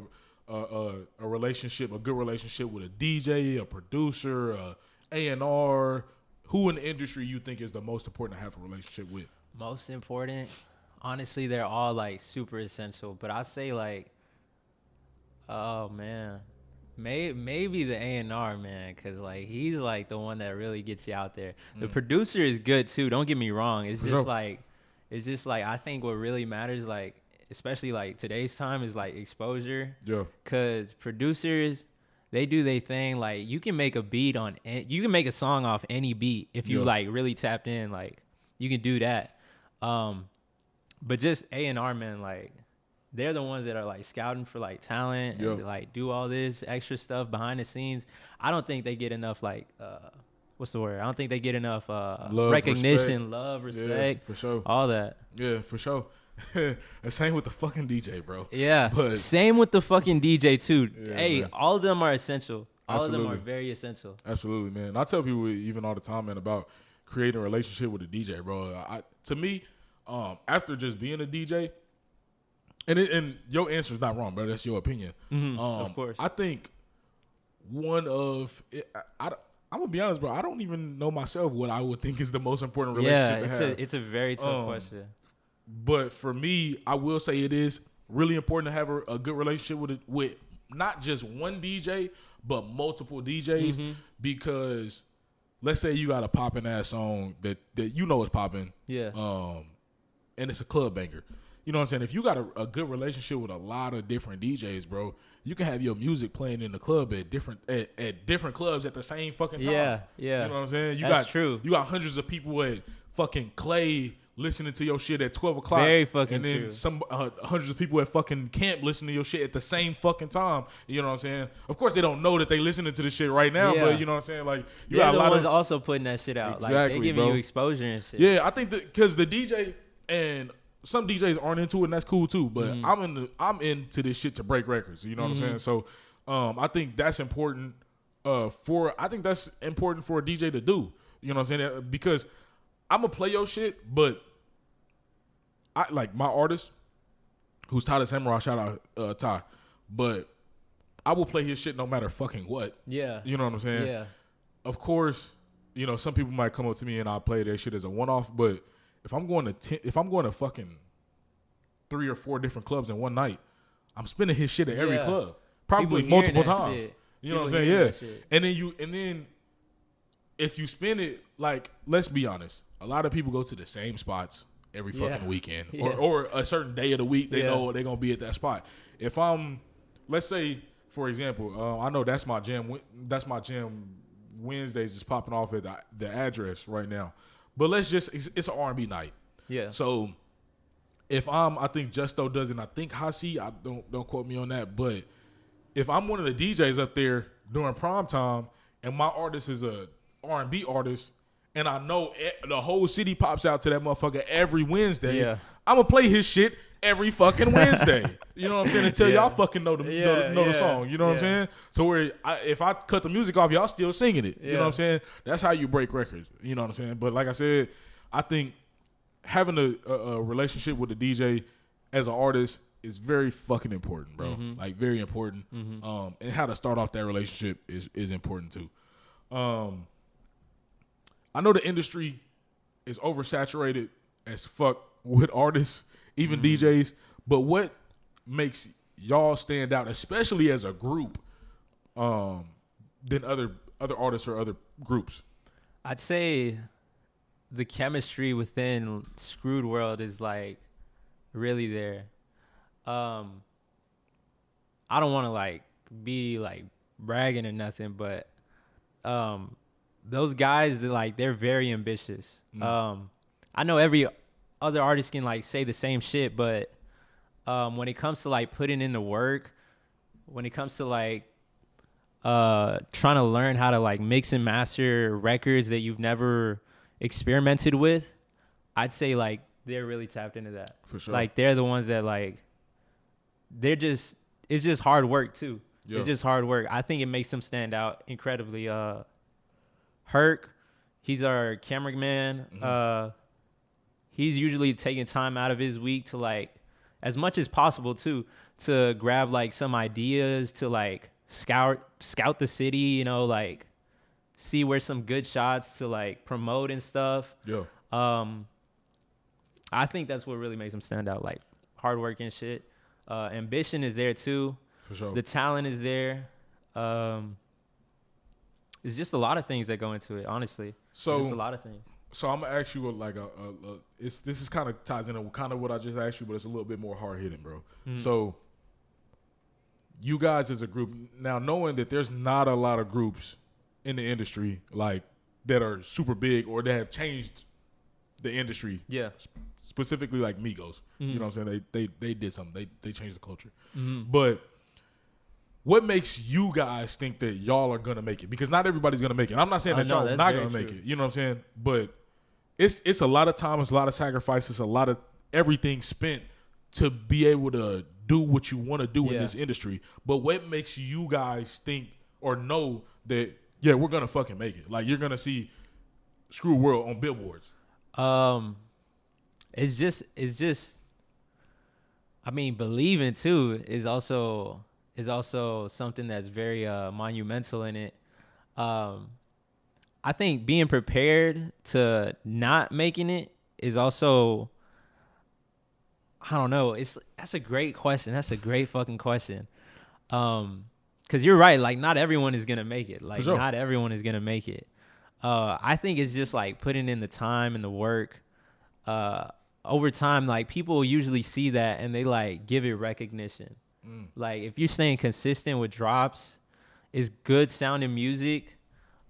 a relationship, a good relationship with a DJ, a producer, a A&R? Who in the industry you think is the most important to have a relationship with? Most important, honestly, they're all like super essential. But I say like, oh man, maybe the A&R, man, because like he's like the one that really gets you out there. The producer is good too. Don't get me wrong. It's just like I think what really matters, like especially like today's time, is like exposure. Yeah. Cause producers, they do their thing. Like you can make a beat you can make a song off any beat if you like really tapped in. Like you can do that. But just A&R, man, like they're the ones that are like scouting for like talent and like do all this extra stuff behind the scenes. I don't think they get enough like what's the word? I don't think they get enough recognition, love, respect, for sure. all that. Yeah, for sure. The same with the fucking DJ, bro. Yeah, But same with the fucking DJ too. Yeah, hey, man. all of them are essential. All of them are Absolutely. very essential. Absolutely, man. I tell people even all the time, man, about creating a relationship with a DJ, bro. To me, after just being a DJ, and your answer's not wrong, bro. That's your opinion. Of course. I think one of I'm gonna be honest, bro. I don't even know myself what I would think is the most important relationship to have. It's a very tough question. But for me, I will say it is really important to have a good relationship with not just one DJ, but multiple DJs. Because let's say you got a popping ass song that you know is popping. Yeah. And it's a club banger. You know what I'm saying? If you got a good relationship with a lot of different DJs, bro, you can have your music playing in the club at different clubs at the same fucking time. Yeah. You know what I'm saying? That's true. You got hundreds of people at fucking Clay listening to your shit at 12 o'clock. Very fucking And then true. some hundreds of people at fucking camp listening to your shit at the same fucking time. You know what I'm saying? Of course, they don't know that they listening to this shit right now, Yeah. but you know what I'm saying? Like, you They're got a the lot ones of... also putting that shit out. Like Exactly, they giving bro. you exposure and shit. Yeah, I think that because the DJ and some DJs aren't into it, and that's cool too. But I'm into this shit to break records. You know what I'm saying? So I think that's important for a DJ to do. You know what I'm saying? Because I'm gonna play your shit, but I like my artist who's Ty the Samurai, shout out Ty, but I will play his shit no matter fucking what. Yeah. You know what I'm saying? Yeah. Of course, you know, some people might come up to me and I'll play their shit as a one-off, but if I'm going to fucking 3 or 4 different clubs in one night, I'm spinning his shit at every Yeah. club. probably People hearing multiple that times. shit. You know what I'm People saying? hearing Yeah. that shit. And then if you spend it, like, let's be honest, a lot of people go to the same spots every fucking weekend, Yeah. or a certain day of the week. They Yeah. know they're gonna be at that spot. If I'm, let's say, for example, I know that's my gym. That's my gym. Wednesdays is popping off at the address right now. But let's just, it's an R&B night. Yeah. So if I think Justo does it, and I think Hasi, I don't quote me on that, but if I'm one of the DJs up there during prime time and my artist is a R&B artist and I know the whole city pops out to that motherfucker every Wednesday, Yeah. I'm going to play his shit every fucking Wednesday. You know what I'm saying? Until Yeah. y'all fucking know the song. You know what I'm saying? So where if I cut the music off, y'all still singing it. You know what I'm saying? That's how you break records. You know what I'm saying? But like I said, I think having a relationship with the DJ as an artist is very fucking important, bro. Mm-hmm. Like, very important. And how to start off that relationship is important too. I know the industry is oversaturated as fuck with artists, even DJs. But what makes y'all stand out, especially as a group, than other artists or other groups? I'd say the chemistry within Screwed World is like really there. I don't want to like be like bragging or nothing, but those guys, they're very ambitious. I know every other artist can like say the same shit, but when it comes to like putting in the work, when it comes to like trying to learn how to like mix and master records that you've never experimented with, I'd say like they're really tapped into that. For sure. Like they're the ones that like it's just hard work too. Yeah. It's just hard work. I think it makes them stand out incredibly. Herc, he's our cameraman. He's usually taking time out of his week to like, as much as possible too, to grab like some ideas, to like scout the city, you know, like see where some good shots to like promote and stuff. Yeah. I think that's what really makes him stand out, like hard work and shit. Ambition is there too. For sure. The talent is there. It's just a lot of things that go into it, honestly. So just a lot of things. So I'm gonna ask you this is kind of ties into kind of what I just asked you, but it's a little bit more hard hitting, bro. So you guys as a group now, knowing that there's not a lot of groups in the industry like that are super big or that have changed the industry. Yeah. Specifically like Migos. You know what I'm saying? They did something. They changed the culture. But what makes you guys think that y'all are gonna make it? Because not everybody's gonna make it. I'm not saying that y'all not gonna make it. You know what I'm saying? But it's a lot of time, it's a lot of sacrifices, a lot of everything spent to be able to do what you want to do in this industry. But what makes you guys think or know that we're gonna fucking make it? Like, you're gonna see Screw World on billboards. It's just I mean, believing too is also something that's very monumental in it. I think being prepared to not making it is also, I don't know. That's a great question. That's a great fucking question. 'Cause you're right. Like, not everyone is gonna make it. Like, sure. not everyone is gonna make it. I think it's just like putting in the time and the work. Over time, like, people usually see that and they like give it recognition. Like, if you're staying consistent with drops, it's good sounding music.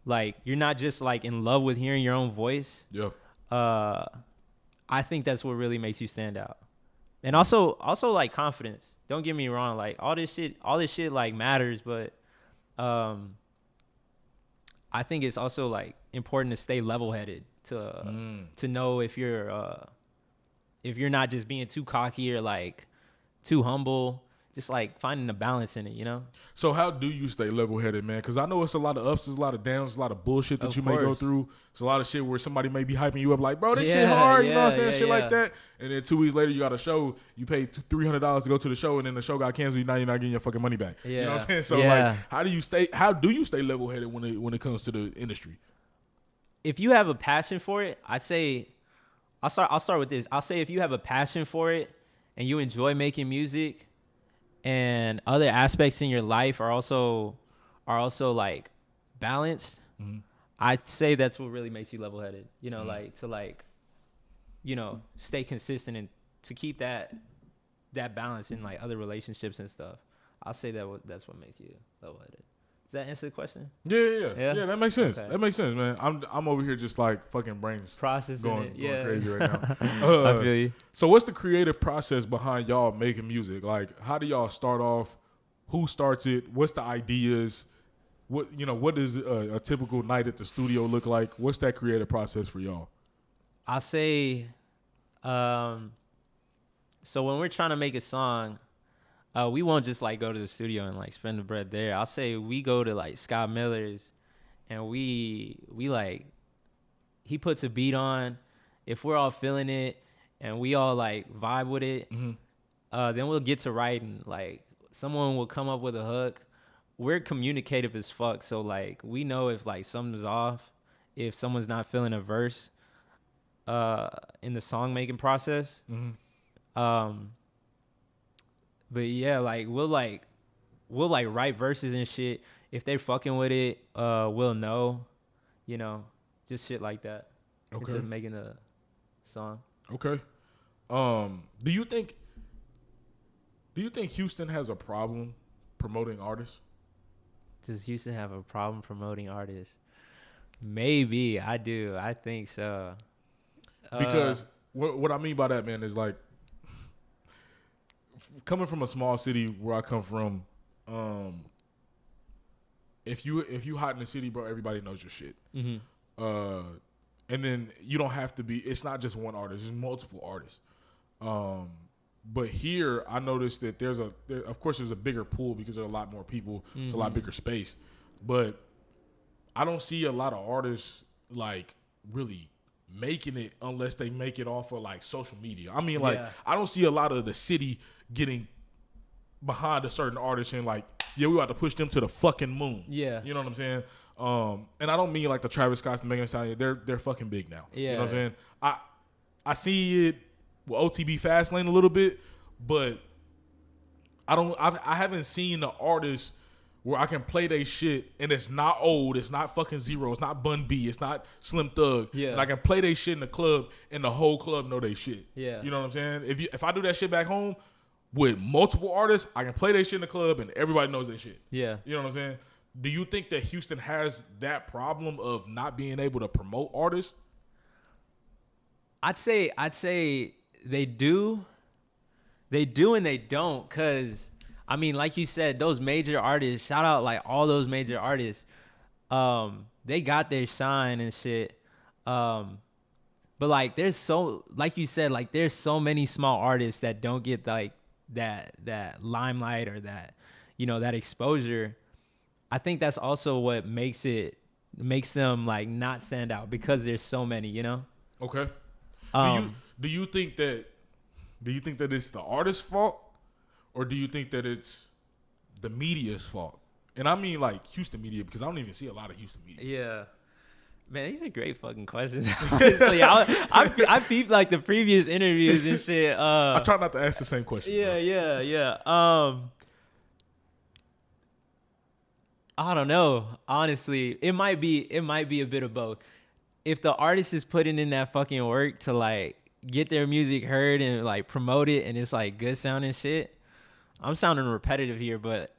Like, you're not just like in love with hearing your own voice. Yeah. I think that's what really makes you stand out. And also like confidence. Don't get me wrong. Like, all this shit like matters, but I think it's also like important to stay level-headed to know if you're not just being too cocky or like too humble. Just like finding a balance in it, you know? So how do you stay level-headed, man? Because I know it's a lot of ups, there's a lot of downs, there's a lot of bullshit that you may go through. It's a lot of shit where somebody may be hyping you up like, bro, this shit hard, you know what I'm saying? Shit like that. And then 2 weeks later, you got a show, you paid $300 to go to the show, and then the show got canceled, now you're not getting your fucking money back. You know what I'm saying? So like, how do you stay level-headed when it comes to the industry? If you have a passion for it, I'd say, I'll start with this. I'll say if you have a passion for it and you enjoy making music, and other aspects in your life are also like balanced, I'd say that's what really makes you level-headed. You know, like to like, you know, stay consistent and to keep that balance in like other relationships and stuff. I'll say that's what makes you level-headed. Does that answer the question? Yeah. That makes sense. Okay. That makes sense, man. I'm over here just like fucking brains Processing going it. crazy right now. I feel you. So what's the creative process behind y'all making music? Like, how do y'all start off? Who starts it? What's the ideas? What does a typical night at the studio look like? What's that creative process for y'all? I'll say, so when we're trying to make a song, we won't just like go to the studio and like spend the bread there. I'll say we go to like Scott Miller's, and we like, he puts a beat on. If we're all feeling it and we all like vibe with it, then we'll get to writing. Like someone will come up with a hook. We're communicative as fuck, so like we know if like something's off, if someone's not feeling a verse in the song making process. But yeah, like we'll write verses and shit. If they're fucking with it, we'll know, you know, just shit like that. Okay. Into making a song. Okay. Do you think Houston has a problem promoting artists? Does Houston have a problem promoting artists? Maybe. I do. I think so. Because what I mean by that, man, is like coming from a small city where I come from, if you hot in the city, bro, everybody knows your shit. And then you don't have to be. It's not just one artist. There's multiple artists. But here, I noticed that of course, there's a bigger pool because there's a lot more people. It's a lot bigger space. But I don't see a lot of artists like really making it unless they make it off of like social media. I mean, like I don't see a lot of the city getting behind a certain artist and like, yeah, we about to push them to the fucking moon. Yeah, you know what I'm saying? And I don't mean like the Travis Scotts and Megan Thee Stallion. They're fucking big now. Yeah, you know what I'm saying? I see it with OTB Fastlane a little bit, but I haven't seen the artist where I can play they shit and it's not old, it's not fucking Zero, it's not Bun B, it's not Slim Thug. Yeah. And I can play they shit in the club and the whole club know they shit. Yeah. You know what I'm saying? If I do that shit back home with multiple artists, I can play they shit in the club and everybody knows they shit. Yeah. You know what I'm saying? Do you think that Houston has that problem of not being able to promote artists? I'd say they do. They do and they don't, cause I mean, like you said, those major artists, shout out like all those major artists, they got their shine and shit. But like like you said, like there's so many small artists that don't get like that limelight or that, you know, that exposure. I think that's also what makes them like not stand out because there's so many, you know? Okay. Do you think that it's the artist's fault, or do you think that it's the media's fault? And I mean like Houston media, because I don't even see a lot of Houston media. Yeah. Man, these are great fucking questions. Honestly, I peeped like the previous interviews and shit. I try not to ask the same question. Yeah. I don't know. Honestly, it might be a bit of both. If the artist is putting in that fucking work to like get their music heard and like promote it and it's like good sounding shit. I'm sounding repetitive here, but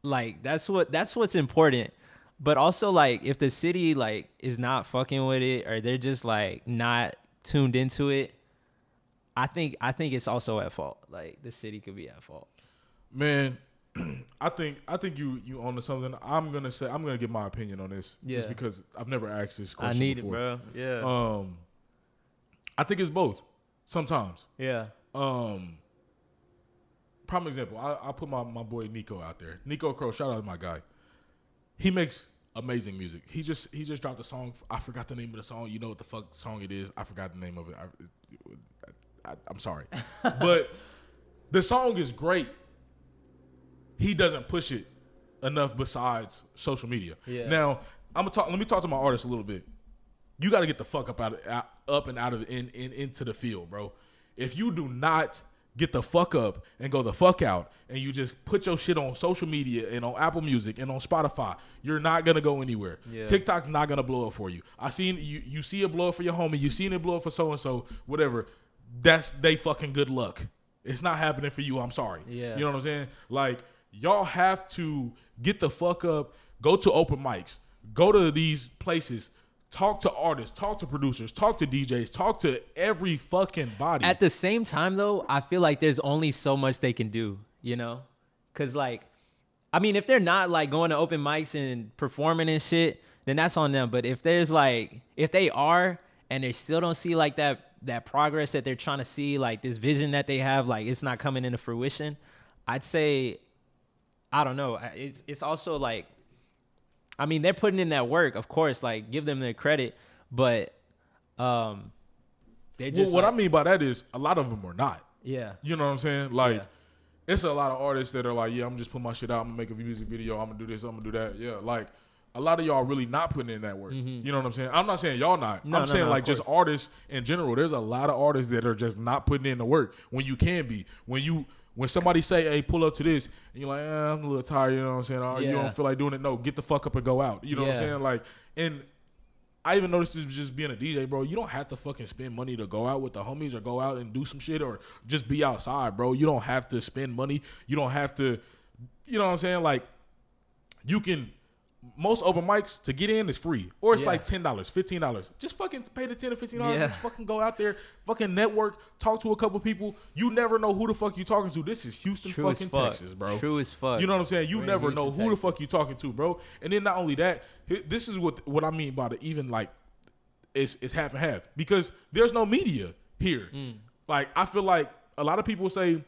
like that's what's important. But also like if the city like is not fucking with it or they're just like not tuned into it, I think it's also at fault. Like the city could be at fault. Man, I think you onto something. I'm gonna give my opinion on this. Yeah. Just because I've never asked this question. I need before. it, bro. Yeah. I think it's both. Sometimes. Yeah. Prime example. I put my boy Nico out there. Nico Crow, shout out to my guy. He makes amazing music. He just dropped a song. I forgot the name of the song. You know what the fuck song it is. I forgot the name of it. I'm sorry. But the song is great. He doesn't push it enough besides social media. Yeah. Now, let me talk to my artists a little bit. You got to get the fuck up and out of into the field, bro. If you do not get the fuck up and go the fuck out, and you just put your shit on social media and on Apple Music and on Spotify, you're not gonna go anywhere. Yeah. TikTok's not gonna blow up for you. I seen you see it blow up for your homie, you seen it blow up for so and so, whatever. That's they fucking good luck. It's not happening for you. I'm sorry. Yeah. You know what I'm saying? Like, y'all have to get the fuck up, go to open mics, go to these places, talk to artists, talk to producers, talk to DJs, talk to every fucking body. At the same time, though, I feel like there's only so much they can do, you know? Because, like, I mean, if they're not, like, going to open mics and performing and shit, then that's on them. But if there's, like, if they are and they still don't see, like, that progress that they're trying to see, like, this vision that they have, like, it's not coming into fruition, I'd say, I don't know. It's also, like, I mean, they're putting in that work, of course, like, give them their credit, but they just. Well, what I mean by that is a lot of them are not. Yeah. You know what I'm saying? Like, it's a lot of artists that are like, yeah, I'm just put my shit out, I'm gonna make a music video, I'm gonna do this, I'm gonna do that. Yeah, like, a lot of y'all really not putting in that work. Mm-hmm. You know what I'm saying? I'm not saying y'all not. No, I'm saying no, like just artists in general. There's a lot of artists that are just not putting in the work when you can be. When somebody say, hey, pull up to this, and you're like, I'm a little tired, you know what I'm saying? You don't feel like doing it? No, get the fuck up and go out. You know what I'm saying? Like, and I even noticed this just being a DJ, bro. You don't have to fucking spend money to go out with the homies or go out and do some shit or just be outside, bro. You don't have to spend money. You don't have to, you know what I'm saying? Like, you can, most open mics to get in is free. Or it's like $10, $15. Just fucking pay the $10 or $15. Just fucking go out there, fucking network, talk to a couple people. You never know who the fuck you talking to. This is Houston fucking Texas, bro. True as fuck. You know what I'm saying? You We're in never know Houston, who the Texas. fuck you talking to, bro. And then not only that, this is what I mean by the even, like, it's half and half. Because there's no media here. Like, I feel like a lot of people say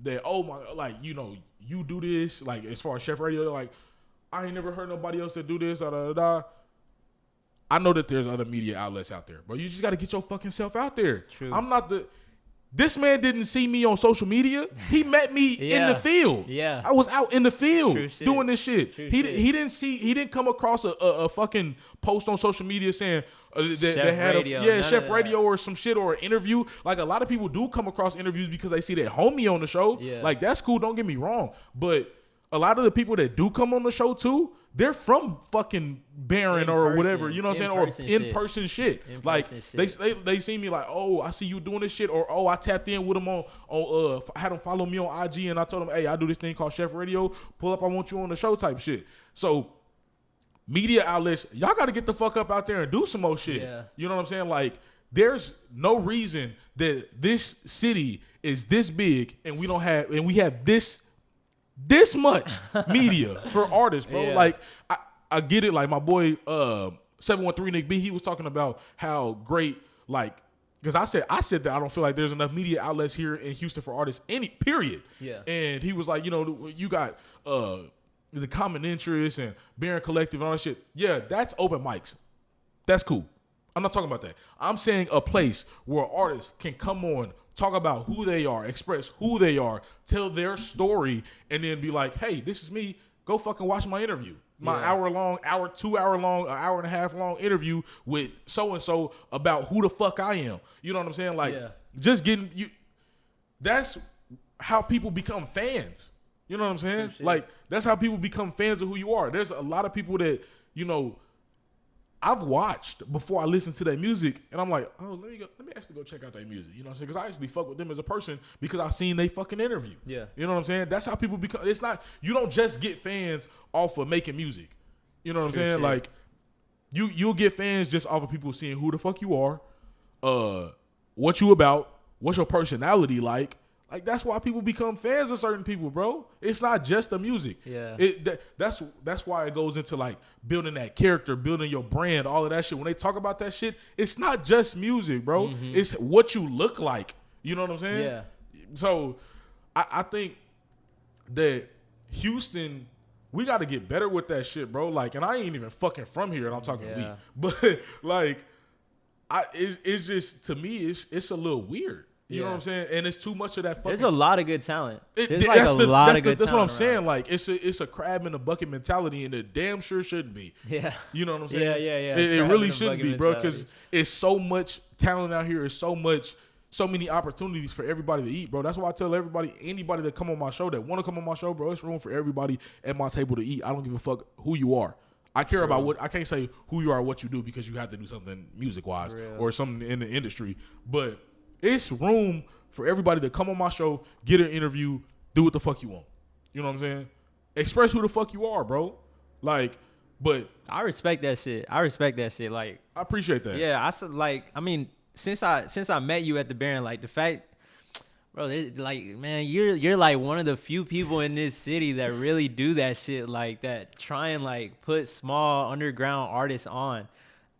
that, oh my, like, you know, you do this, like, as far as Chef Radio, they're like, I ain't never heard nobody else that do this. I know that there's other media outlets out there, but you just got to get your fucking self out there. True. I'm not the. This man didn't see me on social media. He met me in the field. Yeah. I was out in the field True shit. doing this shit. True He shit. he didn't come across a fucking post on social media saying that they had Radio, a none Chef of that. Radio or some shit or an interview. Like, a lot of people do come across interviews because they see that homie on the show. Yeah. Like, that's cool. Don't get me wrong, but a lot of the people that do come on the show too, they're from fucking Barron or whatever, you know what I'm saying, or in-person shit. Like, they see me like, oh, I see you doing this shit, or oh, I tapped in with them on I had them follow me on IG, and I told them, hey, I do this thing called Chef Radio. Pull up, I want you on the show type shit. So, media outlets, y'all got to get the fuck up out there and do some more shit. Yeah. You know what I'm saying? Like, there's no reason that this city is this big and we have this much media for artists, bro. Yeah. Like, I get it. Like, my boy 713 Nick B, he was talking about how great, like, because I said that I don't feel like there's enough media outlets here in Houston for artists, period. Yeah. And he was like, you know, you got the Common Interest and Barron Collective and all that shit. Yeah, that's open mics. That's cool. I'm not talking about that. I'm saying a place where artists can come on, talk about who they are, express who they are, tell their story, and then be like, hey, this is me. Go fucking watch my interview. My 2 hour long, an hour and a half long interview with so-and-so about who the fuck I am. You know what I'm saying? Like, just getting you. That's how people become fans. You know what I'm saying? Like, that's how people become fans of who you are. There's a lot of people that, you know, I've watched before I listen to their music, and I'm like, oh, let me actually go check out their music. You know what I'm saying? Because I actually fuck with them as a person because I've seen they fucking interview. Yeah. You know what I'm saying? That's how people become. It's not, you don't just get fans off of making music. You know what I'm saying? Shit. Like, you'll get fans just off of people seeing who the fuck you are, what you about, what's your personality like. Like, that's why people become fans of certain people, bro. It's not just the music. Yeah. That's why it goes into, like, building that character, building your brand, all of that shit. When they talk about that shit, it's not just music, bro. Mm-hmm. It's what you look like. You know what I'm saying? Yeah. So I think that Houston, we got to get better with that shit, bro. Like, and I ain't even fucking from here, and I'm talking we. But, like, it's just, to me, it's a little weird. You know what I'm saying? And it's too much of that fucking... There's a lot of good talent. That's what I'm saying. Like, it's a crab in the bucket mentality, and it damn sure shouldn't be. Yeah. You know what I'm saying? Yeah. It really shouldn't be, bro, because it's so much talent out here. It's so much so many opportunities for everybody to eat, bro. That's why I tell anybody that come on my show that want to come on my show, bro, it's room for everybody at my table to eat. I don't give a fuck who you are. I care about what I can't say who you are, what you do, because you have to do something music wise or something in the industry. But it's room for everybody to come on my show, get an interview, do what the fuck you want. You know what I'm saying? Express who the fuck you are, bro. Like, but I respect that shit. Like, I appreciate that. Yeah, I mean, since I met you at the Baron, like the fact, bro, like, man, you're like one of the few people in this city that really do that shit, like that. Try and like put small underground artists on.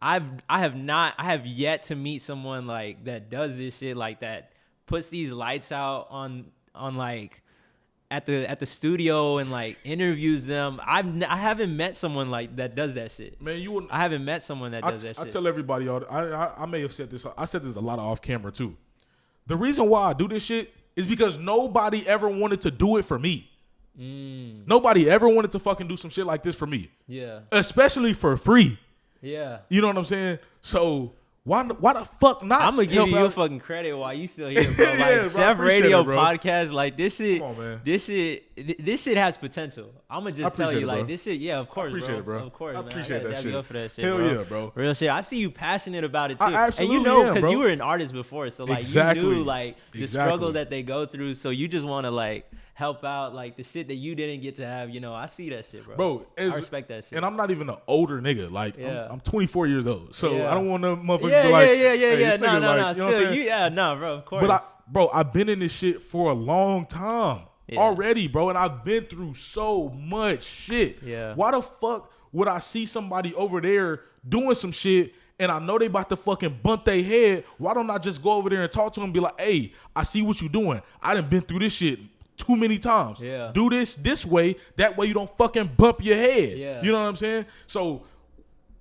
I have yet to meet someone like that does this shit like that. Puts these lights out on like at the studio and like interviews them. I haven't met someone like that does that shit. Man, you wouldn't. I haven't met someone that does that shit. I tell everybody, I may have said this. I said this a lot off camera too. The reason why I do this shit is because nobody ever wanted to do it for me. Nobody ever wanted to fucking do some shit like this for me. Yeah. Especially for free. Yeah. You know what I'm saying? So why the fuck not? I'm gonna give you your fucking credit while you still here, bro. Like Yeah, bro, Chef Radio it, bro. podcast, like this shit. Come on, man. This shit has potential. I'm gonna just tell you, like, bro. this shit. Yeah, of course, appreciate it, bro. Of course, I man. appreciate that dab shit. you up for that shit, Hell bro. yeah, bro. Real shit. I see you passionate about it too. I absolutely and you know, am, because bro. you were an artist before, so like Exactly. you knew like the struggle Exactly. that they go through. So you just want to like help out, like the shit that you didn't get to have. You know, I see that shit, bro. Bro, I respect that shit. And I'm not even an older nigga. Like, Yeah. I'm 24 years old. So Yeah. I don't want no motherfuckers yeah, to be like, yeah, hey, this No, nigga, like, no. you know what I'm Still, saying? bro. Of course. But I've been in this shit for a long time Yeah. already, bro. And I've been through so much shit. Yeah. Why the fuck would I see somebody over there doing some shit and I know they about to fucking bump their head? Why don't I just go over there and talk to them and be like, hey, I see what you doing. I done been through this shit too many times. Yeah. Do this way. That way you don't fucking bump your head. Yeah. You know what I'm saying? So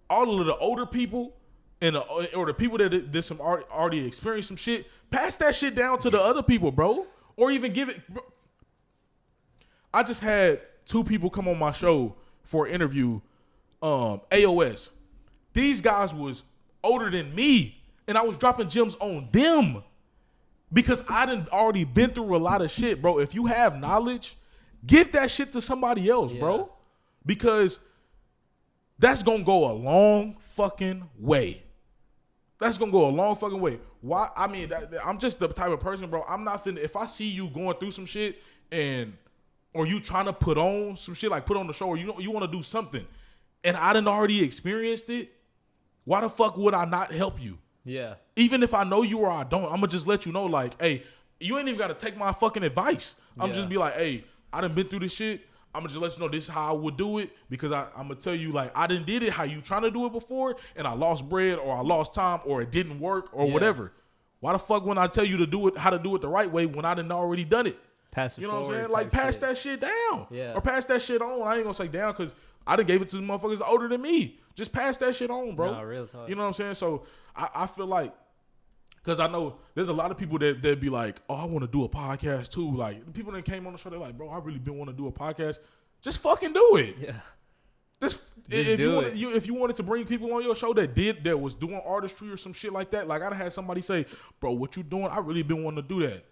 all of the older people or the people that did some already experienced some shit, pass that shit down to the other people, bro. Or even give it. Bro. I just had 2 people come on my show for an interview. AOS. These guys was older than me, and I was dropping gems on them because I done already been through a lot of shit, bro. If you have knowledge, give that shit to somebody else, bro, because that's gonna go a long fucking way. That's gonna go a long fucking way. Why? I mean, I'm just the type of person, bro. I'm not finna. If I see you going through some shit or you trying to put on some shit, like put on the show, or you want to do something, and I done already experienced it, why the fuck would I not help you? Yeah. Even if I know you or I don't, I'm gonna just let you know, like, hey, you ain't even gotta take my fucking advice. I'm just be like, hey, I done been through this shit. I'm gonna just let you know this is how I would do it, because I'm gonna tell you, like, I done did it how you trying to do it before, and I lost bread or I lost time or it didn't work or whatever. Why the fuck when I tell you to do it, how to do it the right way, when I done already done it? Pass it You know what I'm forward saying? Like, pass shit. that shit down. Yeah. Or pass that shit on. I ain't gonna say down because I done gave it to the motherfuckers older than me. Just pass that shit on, bro. No, real talk. You know what I'm saying? So I feel like, because I know there's a lot of people that be like, oh, I want to do a podcast too. Like, people that came on the show, they're like, bro, I really been want to do a podcast. Just fucking do it. Yeah. If you wanted to bring people on your show that was doing artistry or some shit like that, like I done had somebody say, bro, what you doing? I really been wanting to do that.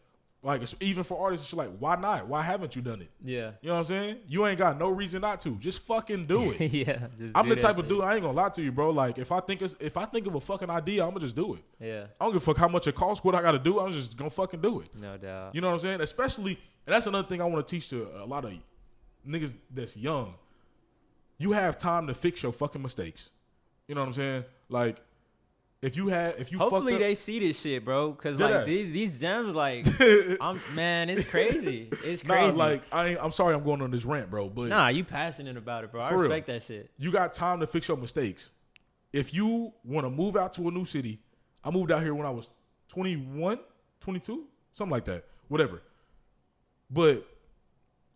Like, it's, even for artists, it's like, why not? Why haven't you done it? Yeah. You know what I'm saying? You ain't got no reason not to. Just fucking do it. Yeah. Just I'm do the that type of shit. dude, I ain't gonna lie to you, bro. Like, if I think of a fucking idea, I'm gonna just do it. Yeah. I don't give a fuck how much it costs, what I gotta do. I'm just gonna fucking do it. No doubt. You know what I'm saying? Especially, and that's another thing I want to teach to a lot of niggas that's young. You have time to fix your fucking mistakes. You know what I'm saying? Like, if you Hopefully fucked they see this shit, bro. Cause Dead like ass. these gems, like, man, it's crazy. It's nah, crazy. like I'm sorry I'm going on this rant, bro, but Nah, you passionate about it, bro. I For real. respect that shit. you got time to fix your mistakes. If you want to move out to a new city, I moved out here when I was 21, 22, something like that, whatever. But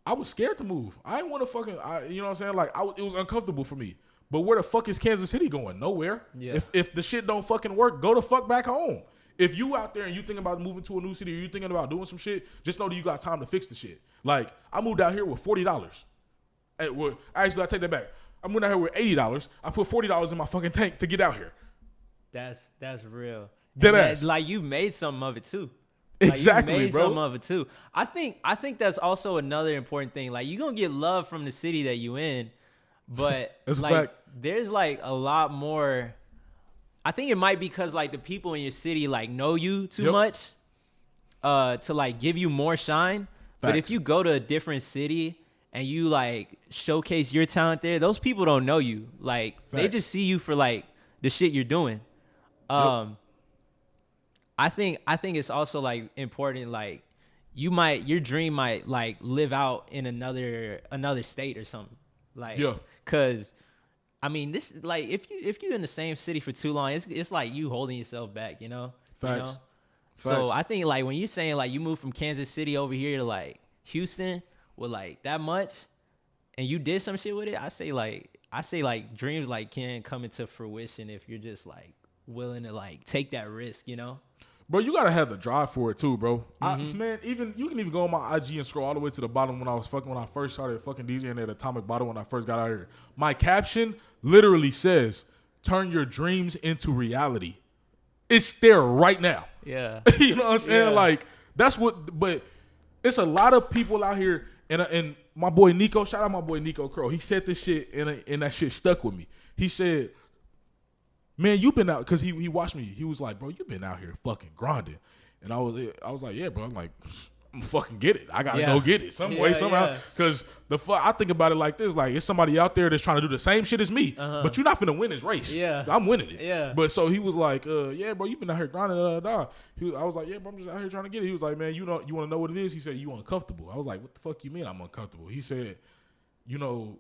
I was scared to move. I didn't want to fucking, you know what I'm saying? Like, it was uncomfortable for me. But where the fuck is Kansas City going? Nowhere. Yeah. If the shit don't fucking work, go the fuck back home. If you out there and you thinking about moving to a new city or you thinking about doing some shit, just know that you got time to fix the shit. Like, I moved out here with $40. Actually, I take that back. I moved out here with $80. I put $40 in my fucking tank to get out here. That's real. Dead And ass. like, you made something of it too. Like, Exactly, you made bro. some of it too. I think that's also another important thing. Like, you're gonna get love from the city that you in, but That's a like fact. there's like a lot more. I think it might be because like the people in your city like know you too much to like give you more shine. But if Facts. you go to a different city and you like showcase your talent there, those people don't know you. Like they Facts. just see you for like the shit you're doing. I think it's also like important, like your dream might like live out in another state or something. Like, cause I mean, this like if you're in the same city for too long, it's like you holding yourself back, you know? Facts. You know? So Facts. I think like when you're saying like you moved from Kansas City over here to like Houston with like that much and you did some shit with it, I say like dreams like can come into fruition if you're just like willing to like take that risk, you know? Bro, you gotta have the drive for it too, bro. Man, even you can even go on my IG and scroll all the way to the bottom when I first started fucking DJing at Atomic Bottle when I first got out here. My caption literally says, "Turn your dreams into reality." It's there right now. Yeah. You know what I'm saying? Yeah. Like that's what. But it's a lot of people out here, and my boy Nico, shout out my boy Nico Crow. He said this shit, and that shit stuck with me. He said, "Man, you been out," because he watched me. He was like, "Bro, you been out here fucking grinding," and I was like, "Yeah, bro." I'm like, "I'm fucking get it. I gotta go get it some way, somehow." Because I think about it like this: like it's somebody out there that's trying to do the same shit as me, but you're not finna win this race. Yeah, I'm winning it. Yeah. But so he was like, "Yeah, bro, you been out here grinding." I was like, "Yeah, bro, I'm just out here trying to get it." He was like, "Man, you want to know what it is?" He said, "You uncomfortable." I was like, "What the fuck you mean I'm uncomfortable?" He said, "You know,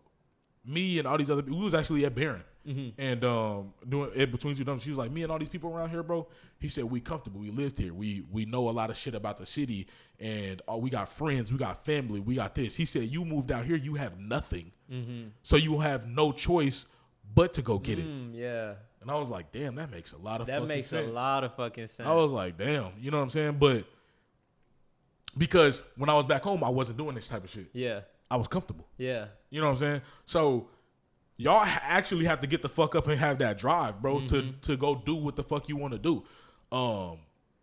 me and all these other people, we was actually at Barron." And doing it between two dumps. She was like, "Me and all these people around here, bro." He said, "We comfortable. We lived here. We know a lot of shit about the city, and we got friends, we got family, we got this." He said, "You moved out here, you have nothing, so you have no choice but to go get it." Yeah. And I was like, "Damn, that makes a lot of that fucking makes sense." a lot of fucking sense. I was like, "Damn," you know what I'm saying? But because when I was back home, I wasn't doing this type of shit. Yeah. I was comfortable. Yeah. You know what I'm saying? So y'all actually have to get the fuck up and have that drive, bro, to go do what the fuck you want to do.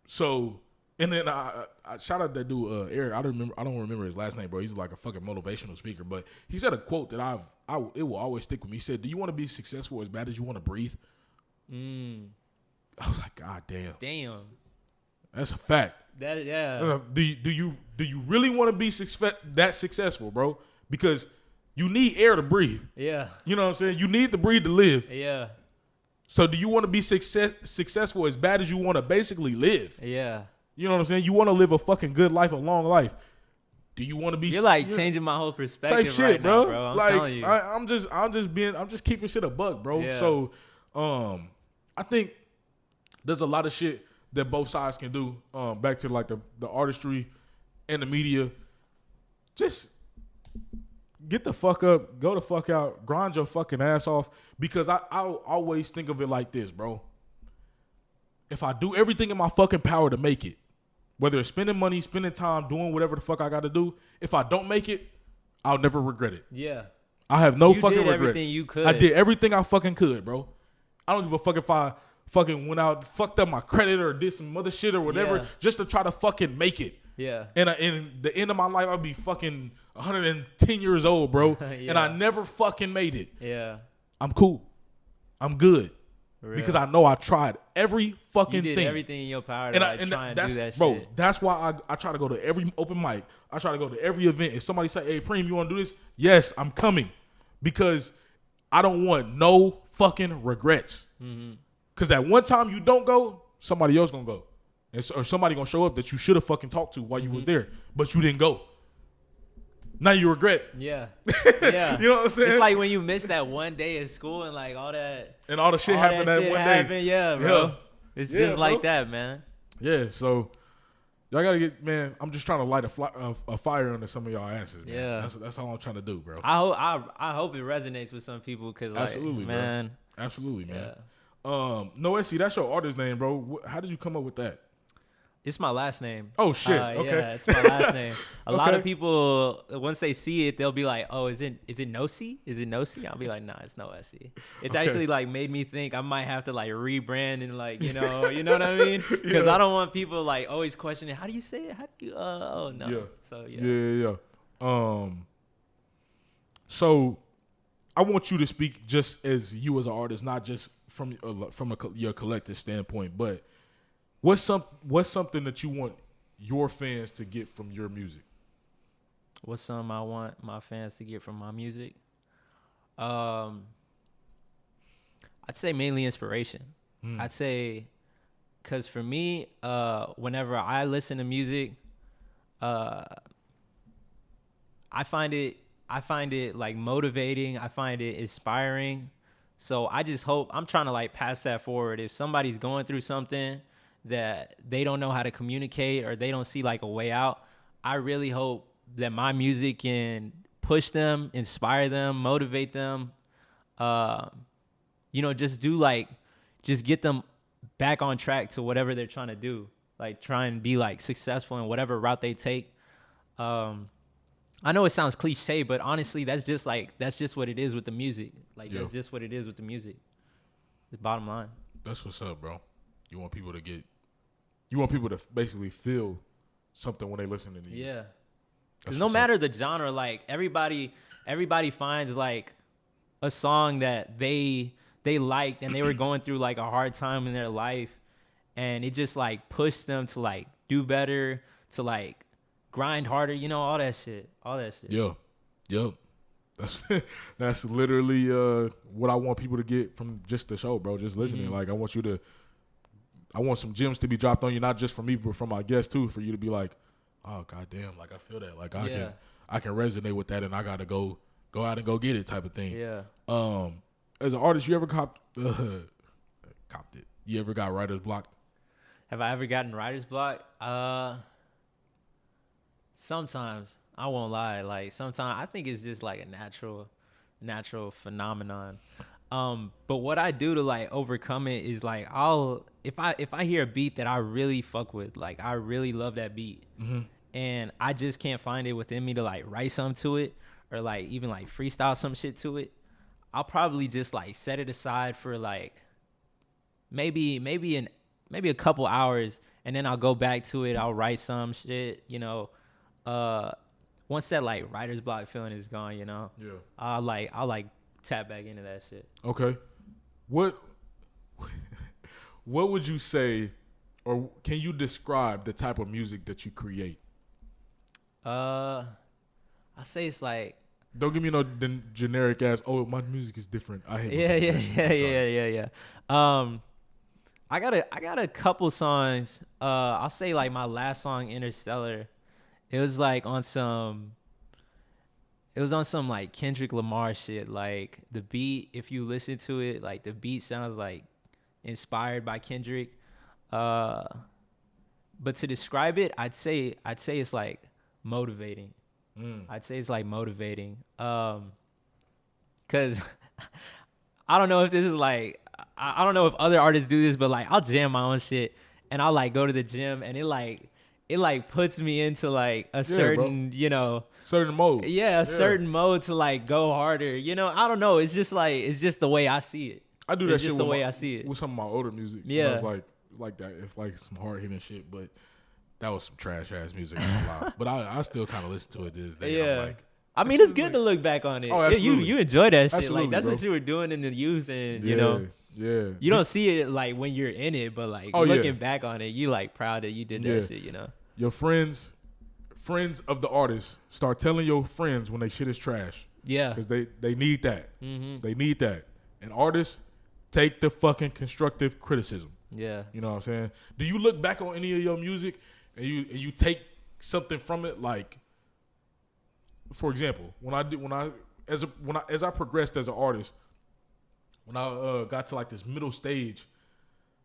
So and then I shout out that dude Eric. I don't remember his last name, bro. He's like a fucking motivational speaker, but he said a quote that it will always stick with me. He said, "Do you want to be successful as bad as you want to breathe?" I was like, "God damn, that's a fact." Do you really want to be that successful, bro? Because you need air to breathe. Yeah. You know what I'm saying? You need to breathe to live. Yeah. So do you want to be successful as bad as you want to basically live? Yeah. You know what I'm saying? You want to live a fucking good life, a long life. Do you want to be? You're like changing my whole perspective type shit, right bro. now, bro. I'm like, telling you. I'm just keeping shit a buck, bro. Yeah. So, I think there's a lot of shit that both sides can do. Back to like the artistry and the media. Just get the fuck up, go the fuck out, grind your fucking ass off. Because I always think of it like this, bro. If I do everything in my fucking power to make it, whether it's spending money, spending time, doing whatever the fuck I got to do, if I don't make it, I'll never regret it. Yeah. I have no You fucking did regrets. everything you could. I did everything I fucking could, bro. I don't give a fuck if I fucking went out, fucked up my credit or did some other shit or whatever just to try to fucking make it. Yeah. And in the end of my life, I'll be fucking 110 years old, bro. Yeah. And I never fucking made it. Yeah. I'm cool. I'm good. For real. Because I know I tried every fucking you did thing. everything in your power to try and do that bro, shit. that's why I try to go to every open mic. I try to go to every event. If somebody say, "Hey, Preem, you want to do this?" Yes, I'm coming. Because I don't want no fucking regrets. Because at one time you don't go, somebody else going to go. Or somebody going to show up that you should have fucking talked to while you was there. But you didn't go. Now you regret. Yeah. Yeah. You know what I'm saying? It's like when you miss that one day at school and like all that. And all the shit happened that one day. Yeah, bro. Yeah. It's Yeah, just bro. like that, man. Yeah, so y'all gotta get, man. I'm just trying to light a fire under some of y'all asses. Man. Yeah. That's all I'm trying to do, bro. I hope it resonates with some people because like, Absolutely, bro. man. Absolutely, man. Yeah. Noesi, that's your artist name, bro. How did you come up with that? It's my last name. Oh shit. Okay. Yeah, it's my last name. A lot of Okay. people, once they see it, they'll be like, "Oh, is it Noesi? Is it Noesi?" I'll be like, "Nah, it's Noesi." It's Okay. actually like made me think I might have to like rebrand and like you know what I mean? Because Yeah. I don't want people like always questioning, "How do you say it? How do you?" Oh no. Yeah. So Yeah. So I want you to speak just as you as an artist, not just from your collective standpoint, but what's something that you want your fans to get from your music? What's something I want my fans to get from my music? I'd say mainly inspiration. I'd say, because for me, whenever I listen to music, I find it like motivating. I find it inspiring. So I just hope, I'm trying to like pass that forward. If somebody's going through something that they don't know how to communicate or they don't see like a way out, I really hope that my music can push them, inspire them, motivate them. Just get them back on track to whatever they're trying to do. Like try and be like successful in whatever route they take. I know it sounds cliche, but honestly, that's just what it is with the music. Like that's just what it is with the music. The bottom line. That's what's up, bro. You want people to basically feel something when they listen to you. Yeah. Because no matter the genre, like everybody finds like a song that they liked and they were going through like a hard time in their life, and it just like pushed them to like do better, to like grind harder, all that shit. Yeah. Yep. That's literally what I want people to get from just the show, bro. Just listening. Mm-hmm. Like I want some gems to be dropped on you, not just from me, but from my guests too, for you to be like, oh goddamn, like I feel that. Like I can resonate with that, and I gotta go out and go get it type of thing. Yeah. As an artist, you ever copped it? You ever got writer's block? Have I ever gotten writer's block? Sometimes. I won't lie. Like sometimes I think it's just like a natural phenomenon. But what I do to like overcome it is like if I hear a beat that I really fuck with, like I really love that beat, and I just can't find it within me to like write something to it or like even like freestyle some shit to it, I'll probably just like set it aside for like maybe a couple hours, and then I'll go back to it. I'll write some shit, once that like writer's block feeling is gone, Yeah. I'll like tap back into that shit. Okay. What would you say, or can you describe the type of music that you create? I say it's like, don't give me no generic ass, oh, my music is different. I hate yeah. I got a couple songs. I'll say like my last song, Interstellar. It was on some like Kendrick Lamar shit. Like the beat, if you listen to it, like the beat sounds like inspired by Kendrick. But to describe it, I'd say it's like motivating. I'd say it's like motivating. 'Cause I don't know if this is like, I don't know if other artists do this, but like I'll jam my own shit and I'll like go to the gym and it puts me into like a certain, certain mode. Yeah, certain mode to like go harder. I don't know. It's just the way I see it. I do that it's shit just the way I see it with some of my older music. Yeah. It's like that. It's like some hard hitting shit, but that was some trash ass music. I ain't gonna lie. But I still kind of listen to it to this day. Yeah. I'm like, I mean, it's good to look back on it. Oh, absolutely. You enjoy that shit. Absolutely, Like that's bro. what you were doing in the youth, and Yeah. you don't see it like when you're in it, but like looking back on it, you like proud that you did that shit. Your friends of the artist, start telling your friends when they shit is trash. Yeah. Because they need that. Mm-hmm. They need that. And artists, take the fucking constructive criticism. Yeah. You know what I'm saying? Do you look back on any of your music and you take something from it? Like, for example, as I progressed as an artist, when I got to like this middle stage,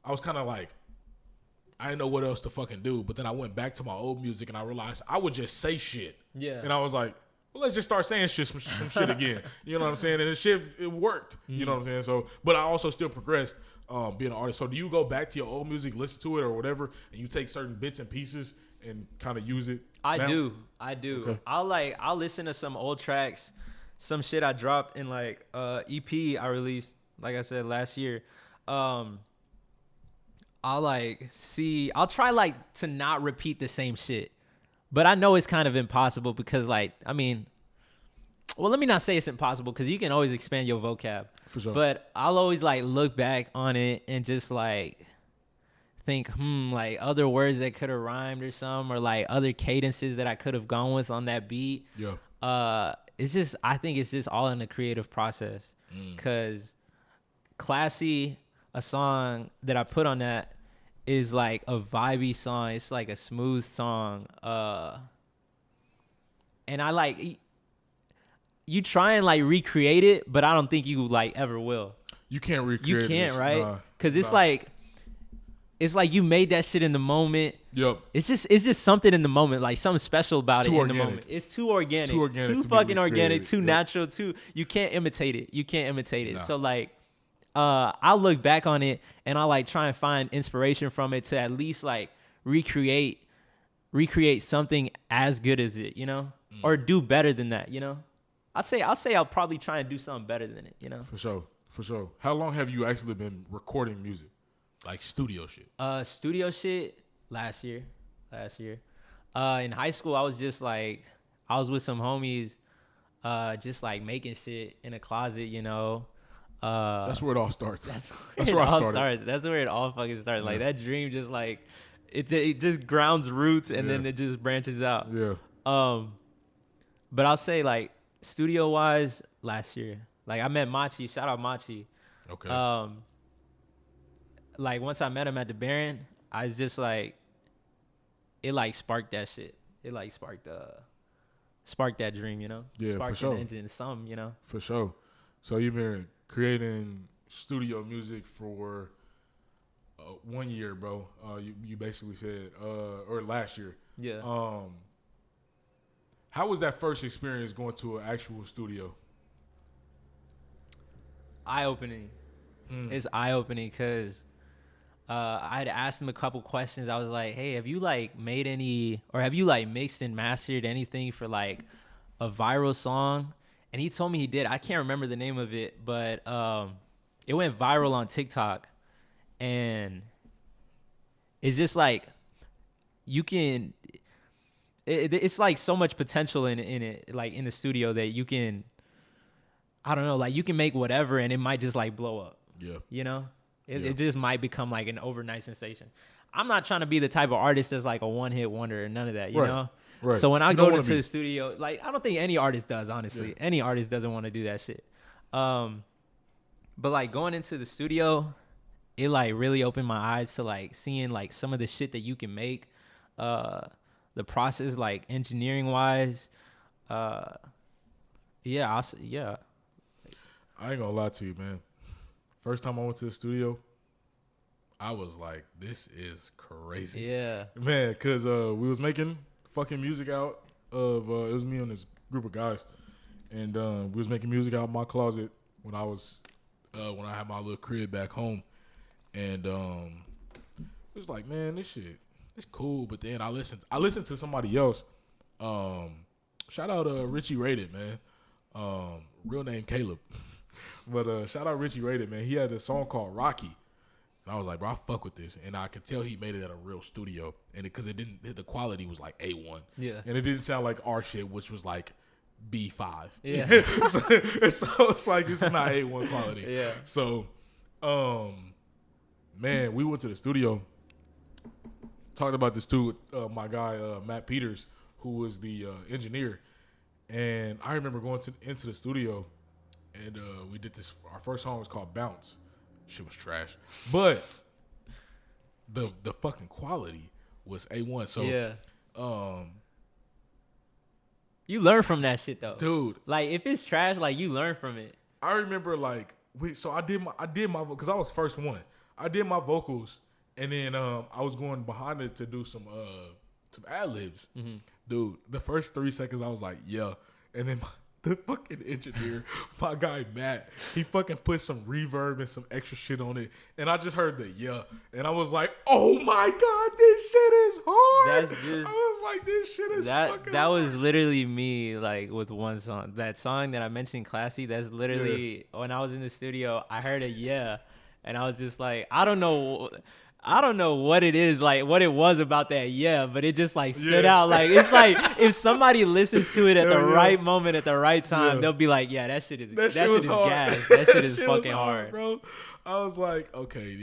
I was kind of like, I didn't know what else to fucking do. But then I went back to my old music and I realized I would just say shit. Yeah. And I was like, well, let's just start saying some shit again. You know what I'm saying? And the shit, it worked. You know what I'm saying? So, but I also still progressed being an artist. So do you go back to your old music, listen to it or whatever, and you take certain bits and pieces and kind of use it? I now? do. Okay. I'll listen to some old tracks, some shit I dropped in like EP I released, like I said, last year. I'll try like to not repeat the same shit. But I know it's kind of impossible because let me not say it's impossible because you can always expand your vocab. For sure. But I'll always like look back on it and just like think, like other words that could have rhymed or something, or like other cadences that I could have gone with on that beat. Yeah. I think it's just all in the creative process. Cause Classy, a song that I put on that, is like a vibey song. It's like a smooth song. And I like you try and like recreate it, but I don't think you like ever will. You can't recreate it. You can't, this. right? Because it's like you made that shit in the moment. Yep. It's just something in the moment, like something special about it in organic. the moment. It's too organic. It's too organic. Too fucking organic. Too Yep. natural. You can't imitate it. Nah. So like, I'll look back on it and I'll like try and find inspiration from it to at least like recreate something as good as it, you know, or do better than that, you know. I'll say I'll probably try and do something better than it, you know. For sure. How long have you actually been recording music, like studio shit? Studio shit last year. In high school, I was with some homies, just like making shit in a closet, you know. That's where it all starts. That's where I started. Starts. That's where it all fucking started. Yeah. Like that dream, just like it just grounds roots and then it just branches out. Yeah. But I'll say like studio wise, last year, like I met Machi. Shout out Machi. Okay. Like once I met him at the Baron, I was just like, it like sparked that shit. It like sparked that dream, you know. Yeah, sparked for sure. An engine, something, you know. For sure. So you've been creating studio music for 1 year, bro. You basically said, or last year. Yeah. How was that first experience going to an actual studio? Eye-opening. It's eye-opening because I had asked him a couple questions. I was like, hey, have you like made any, or have you like mixed and mastered anything for like a viral song? And he told me he did. I can't remember the name of it, but it went viral on TikTok. And it's just like, you can, it's like so much potential in it, like in the studio that you can, I don't know, like you can make whatever and it might just like blow up. Yeah. You know? It just might become like an overnight sensation. I'm not trying to be the type of artist that's like a one-hit wonder or none of that, you know? Right. So when I go into the studio, like I don't think any artist does, honestly. Yeah. Any artist doesn't want to do that shit. But like going into the studio, it like really opened my eyes to like seeing like some of the shit that you can make. The process, like engineering wise, yeah. I ain't gonna lie to you, man. First time I went to the studio, I was like, "This is crazy." Yeah, man. Because we was making fucking music out of it was me and this group of guys, and we was making music out of my closet when I had my little crib back home, and it was like, man, this shit. It's cool, but then I listened to somebody else. Shout out Richie Rated, man. Real name Caleb. But shout out Richie Rated, man. He had a song called Rocky. And I was like, bro, I fuck with this. And I could tell he made it at a real studio. And because the quality was like A1. Yeah. And it didn't sound like our shit, which was like B5. Yeah. so it's like, it's not A1 quality. Yeah. So, man, we went to the studio. Talked about this too with my guy Matt Peters, who was the engineer, and I remember going into the studio, and we did this. Our first song was called "Bounce." Shit was trash, but the fucking quality was A1. So yeah, you learn from that shit though, dude. Like if it's trash, like you learn from it. I remember like I did my because I was first one. I did my vocals. And then I was going behind it to do some ad libs. Mm-hmm. Dude, the first 3 seconds I was like, yeah. and then the fucking engineer, my guy Matt, he fucking put some reverb and some extra shit on it, and I just heard the and I was like, oh my god, this shit is hard. That's just. I was like, this shit is fucking That hard. was literally me, like with one song. That song that I mentioned, Classy. That's literally when I was in the studio. I heard a and I was just like, I don't know what it is, like what it was about that, but it just like stood out. Like it's like if somebody listens to it at the right moment, at the right time, they'll be like, yeah, that shit is gas. That shit is fucking hard, bro. I was like, okay,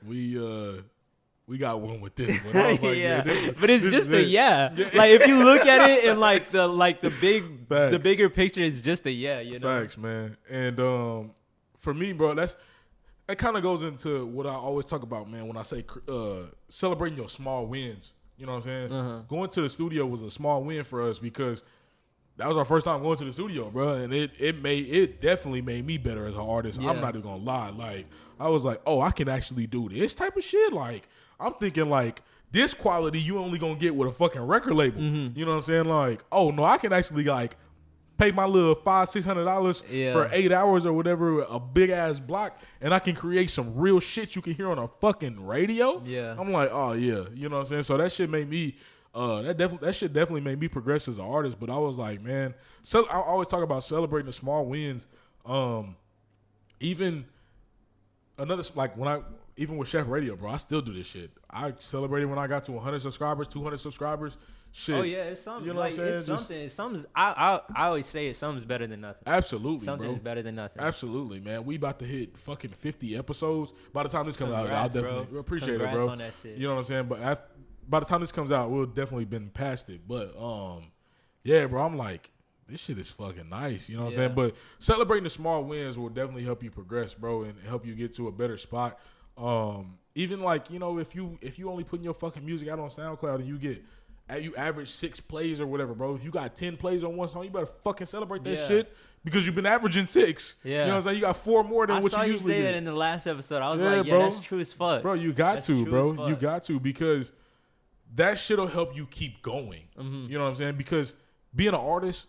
we got one with this one. I was like, but it's just Like if you look at it in like the bigger picture, it's just a you know. Facts, man. And for me, bro, that kind of goes into what I always talk about, man, when I say celebrating your small wins. You know what I'm saying? Uh-huh. Going to the studio was a small win for us because that was our first time going to the studio, bro, and it definitely made me better as an artist. Yeah. I'm not even gonna lie. Like I was like, oh, I can actually do this type of shit. Like I'm thinking like this quality you only gonna get with a fucking record label. Mm-hmm. You know what I'm saying? Like, oh no, I can actually like pay my little $500-$600 for 8 hours or whatever, a big ass block, and I can create some real shit you can hear on a fucking radio. Yeah. I'm like, oh yeah, you know what I'm saying? So that shit made me that shit definitely made me progress as an artist. But I was like, man, so I always talk about celebrating the small wins. Even another like even with Chef Radio, bro, I still do this shit. I celebrated when I got to 100 subscribers, 200 subscribers. Shit. Oh yeah, it's something. You know like, what I'm saying? It's something. Something's. I always say it. Something's better than nothing. Absolutely, Something bro. is better than nothing. Absolutely, man. We about to hit fucking 50 episodes. By the time this comes out, I'll definitely appreciate Congrats it, bro. on that shit. You know what I'm saying? But by the time this comes out, we'll definitely been past it. But yeah, bro. I'm like, this shit is fucking nice. You know what I'm saying? But celebrating the small wins will definitely help you progress, bro, and help you get to a better spot. Even like, you know, if you only putting your fucking music out on SoundCloud and you average 6 plays or whatever, bro. If you got 10 plays on one song, you better fucking celebrate that shit because you've been averaging 6. Yeah. You know what I'm saying? You got 4 more than what you usually do. I saw you say that in the last episode. I was like, yeah, that's true as fuck. Bro, you got to, bro. You got to, because that shit'll help you keep going. Mm-hmm. You know what I'm saying? Because being an artist,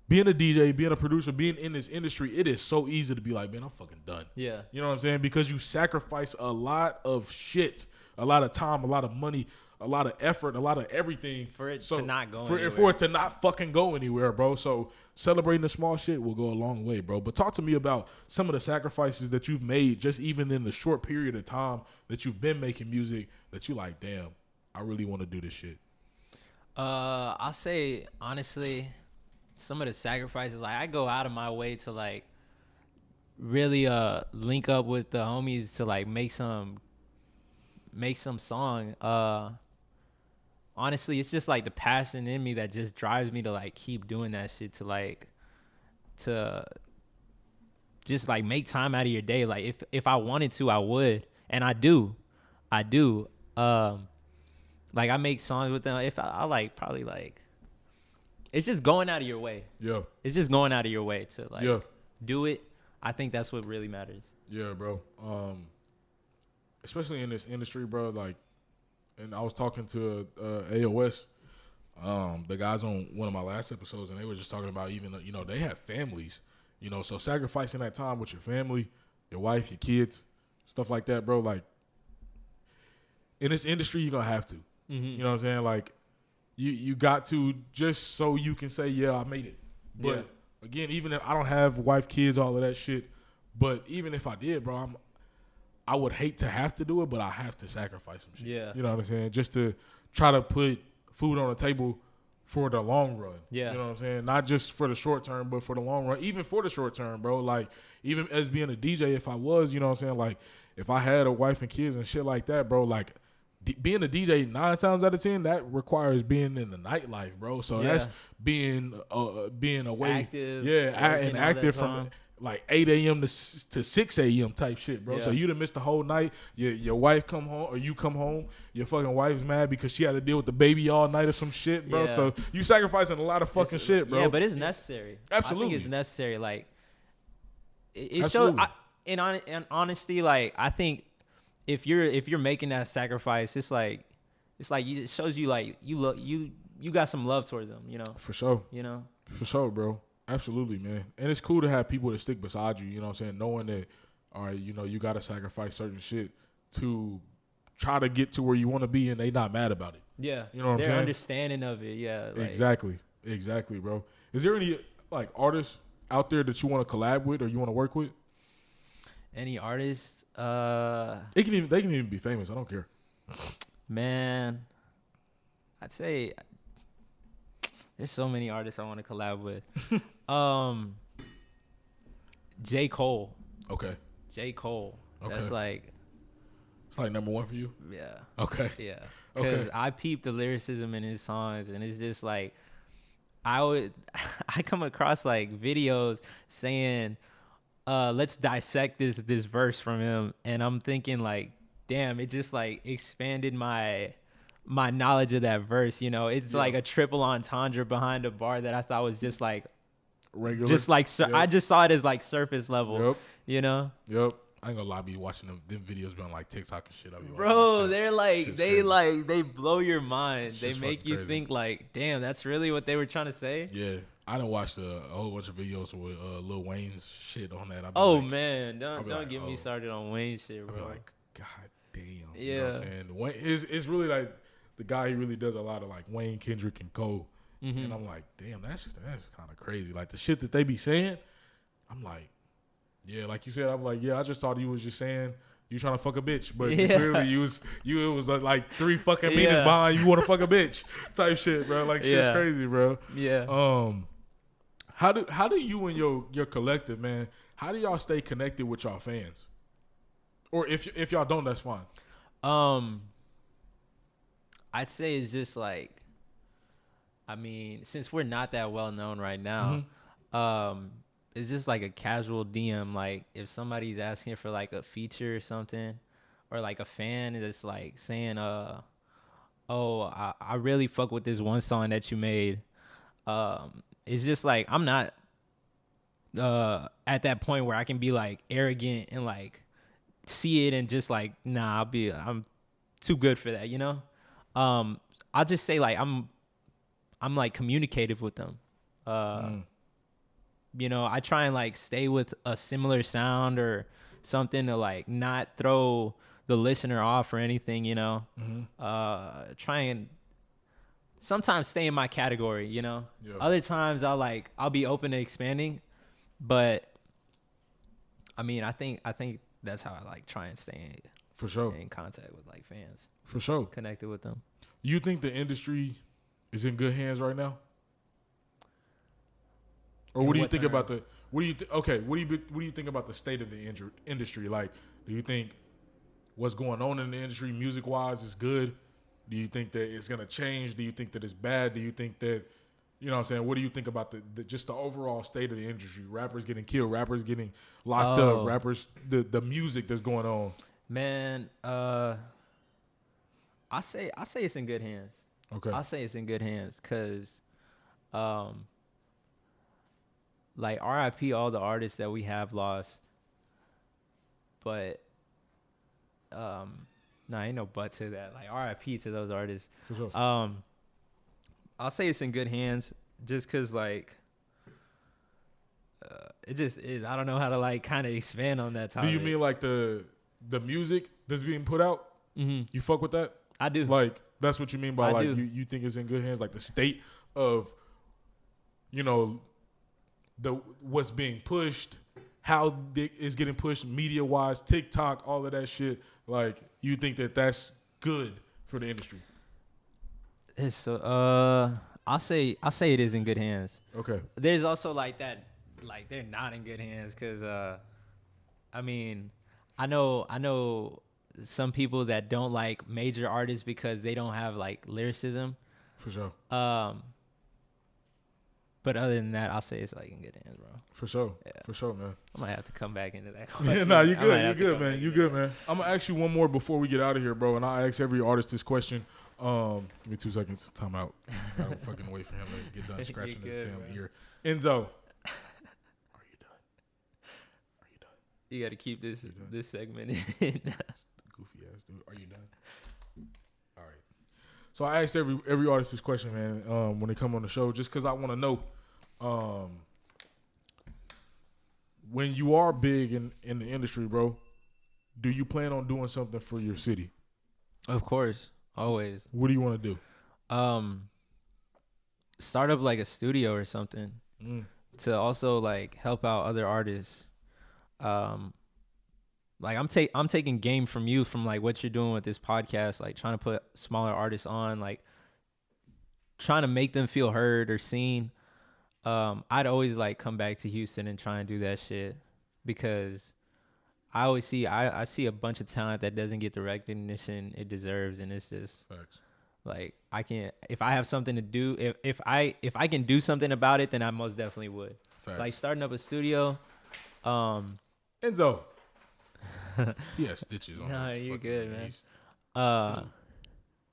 being a DJ, being a producer, being in this industry, it is so easy to be like, man, I'm fucking done. Yeah. You know what I'm saying? Because you sacrifice a lot of shit, a lot of time, a lot of money, a lot of effort, a lot of everything for it to not go anywhere. For it to not fucking go anywhere, bro. So celebrating the small shit will go a long way, bro. But talk to me about some of the sacrifices that you've made just even in the short period of time that you've been making music that you like, damn, I really want to do this shit. I'll say, honestly, some of the sacrifices, like I go out of my way to like really link up with the homies to like make some song. Honestly, it's just like the passion in me that just drives me to like keep doing that shit, to just like make time out of your day. Like if I wanted to, I would, and I do. Like I make songs with them. If I like probably like, it's just going out of your way. Yeah. It's just going out of your way to like do it. I think that's what really matters. Yeah, bro. Especially in this industry, bro. Like, and I was talking to AOS, the guys on one of my last episodes, and they were just talking about even, you know, they have families, you know, so sacrificing that time with your family, your wife, your kids, stuff like that, bro. Like, in this industry, you're going to have to. Mm-hmm. You know what I'm saying? Like, you got to, just so you can say, yeah, I made it. But, again, even if I don't have wife, kids, all of that shit, but even if I did, bro, I would hate to have to do it, but I have to sacrifice some shit. Yeah. You know what I'm saying? Just to try to put food on the table for the long run. Yeah. You know what I'm saying? Not just for the short term, but for the long run. Even for the short term, bro. Like, even as being a DJ, if I was, you know what I'm saying? Like, if I had a wife and kids and shit like that, bro, like, being a DJ 9 times out of 10, that requires being in the nightlife, bro. So that's being away. Active. Yeah, and active from like 8 a.m. to 6 a.m. type shit, bro. Yeah. So you done missed the whole night. Your wife come home, or you come home, your fucking wife's mad because she had to deal with the baby all night or some shit, bro. Yeah. So you sacrificing a lot of fucking shit, bro. Yeah, but it's necessary. Absolutely. I think it's necessary. Like, it shows, in honesty, like, I think if you're making that sacrifice, it's like it shows you like you got some love towards them, you know. For sure. You know. For sure, bro. Absolutely, man. And it's cool to have people that stick beside you, you know what I'm saying? Knowing that, all right, you know, you got to sacrifice certain shit to try to get to where you want to be and they not mad about it. Yeah. You know what I'm saying? Their understanding of it, yeah. Like, Exactly, bro. Is there any, like, artists out there that you want to collab with or you want to work with? Any artists? They can even be famous. I don't care. Man, I'd say there's so many artists I want to collab with. J. Cole. Okay. J. Cole. Okay. That's like, it's like number one for you? yeah. Okay. Yeah. Because Okay. I peep the lyricism in his songs, and it's just like, I come across like videos saying, let's dissect this verse from him, and I'm thinking like, damn, it just like expanded my knowledge of that verse. You know, it's like a triple entendre behind a bar that I thought was just like Regular. just like Yep. I just saw it as like surface level. Yep. You know, Yep. I ain't gonna lie, I be watching them videos be on like TikTok and shit. I be watching bro, that shit. they're like Shit's they crazy. like they blow your mind. Shit's They make fucking you crazy. think like, damn, that's really what they were trying to say. Yeah. I done watched a whole bunch of videos with Lil Wayne's shit on that. I be Oh like, man, I'll don't be like, get me oh. started on Wayne shit, I be bro. like, God damn. You know what I'm Yeah. saying? Wayne it's really like the guy, he really does a lot of like Wayne, Kendrick, and Cole. Mm-hmm. And I'm like, damn, that's kind of crazy. Like the shit that they be saying, I'm like, yeah, like you said, I'm like, yeah, I just thought you was just saying you trying to fuck a bitch, but Yeah. clearly it was like 3 fucking meanings Yeah. behind you want to fuck a bitch type shit, bro. Like shit's Yeah. crazy, bro. Yeah. How do you and your collective, man? How do y'all stay connected with y'all fans? Or if y'all don't, that's fine. I'd say it's just like, I mean, since we're not that well known right now, it's just like a casual DM. Like if somebody's asking for like a feature or something, or like a fan is like saying, oh, I really fuck with this one song that you made. It's just like, I'm not at that point where I can be like arrogant and like see it and just like, nah, I'm too good for that, you know? I'll just say like I'm like communicative with them. You know, I try and like stay with a similar sound or something to like not throw the listener off or anything, you know? Try and sometimes stay in my category, you know? Yeah. Other times I'll be open to expanding, but I mean, I think that's how I like try and stay For sure. in contact with like fans, For sure. connected with them. You think the industry is in good hands right now? Or In what do you what think term? about the what do you think about the state of the industry? Like, do you think what's going on in the industry music wise is good? Do you think that it's gonna change? Do you think that it's bad? Do you think that, you know what I'm saying, what do you think about the just the overall state of the industry? Rappers getting killed, rappers getting locked up, rappers the music that's going on. Man, I say it's in good hands. Okay. I say it's in good hands because, like RIP all the artists that we have lost, but no, ain't no but to that. Like RIP to those artists. For sure. I'll say it's in good hands just because like it just is. I don't know how to like kind of expand on that topic. Do you mean like the music that's being put out? Mm-hmm. You fuck with that? I do. Like, that's what you mean by I like do. you think it's in good hands, like the state of, you know, what's being pushed, how it's getting pushed media wise, TikTok, all of that shit. Like, you think that that's good for the industry? It's I'll say it is in good hands. Okay. There's also like that, like they're not in good hands because I mean, I know some people that don't like major artists because they don't have like lyricism. For sure. But other than that, I'll say it's like in good hands, bro. For sure. Yeah. For sure, man. I might have to come back into that. Yeah, question. nah, you I might good. You have to good, come man. back You into good, that. man. I'm gonna ask you one more before we get out of here, bro. And I ask every artist this question. Give me 2 seconds. Time out. Gotta fucking wait for him to get done scratching his good, damn man. ear. Enzo, are you done? Are you done? You got to keep this done? this segment in. Goofy ass dude. Are you done? All right. So I asked every artist this question, man, when they come on the show, just because I want to know, When you are big in the industry, bro, do you plan on doing something for your city? Of course, always. What do you want to do? Start up like a studio or something to also like help out other artists. Like I'm taking game from you from like what you're doing with this podcast, like trying to put smaller artists on, like trying to make them feel heard or seen. I'd always like come back to Houston and try and do that shit because I always see I see a bunch of talent that doesn't get the recognition it deserves, and it's just Facts. like I can't, if I have something to do, if I can do something about it, then I most definitely would. Facts. Like starting up a studio. Enzo. He has stitches on No, his you're fucking good, knees. man.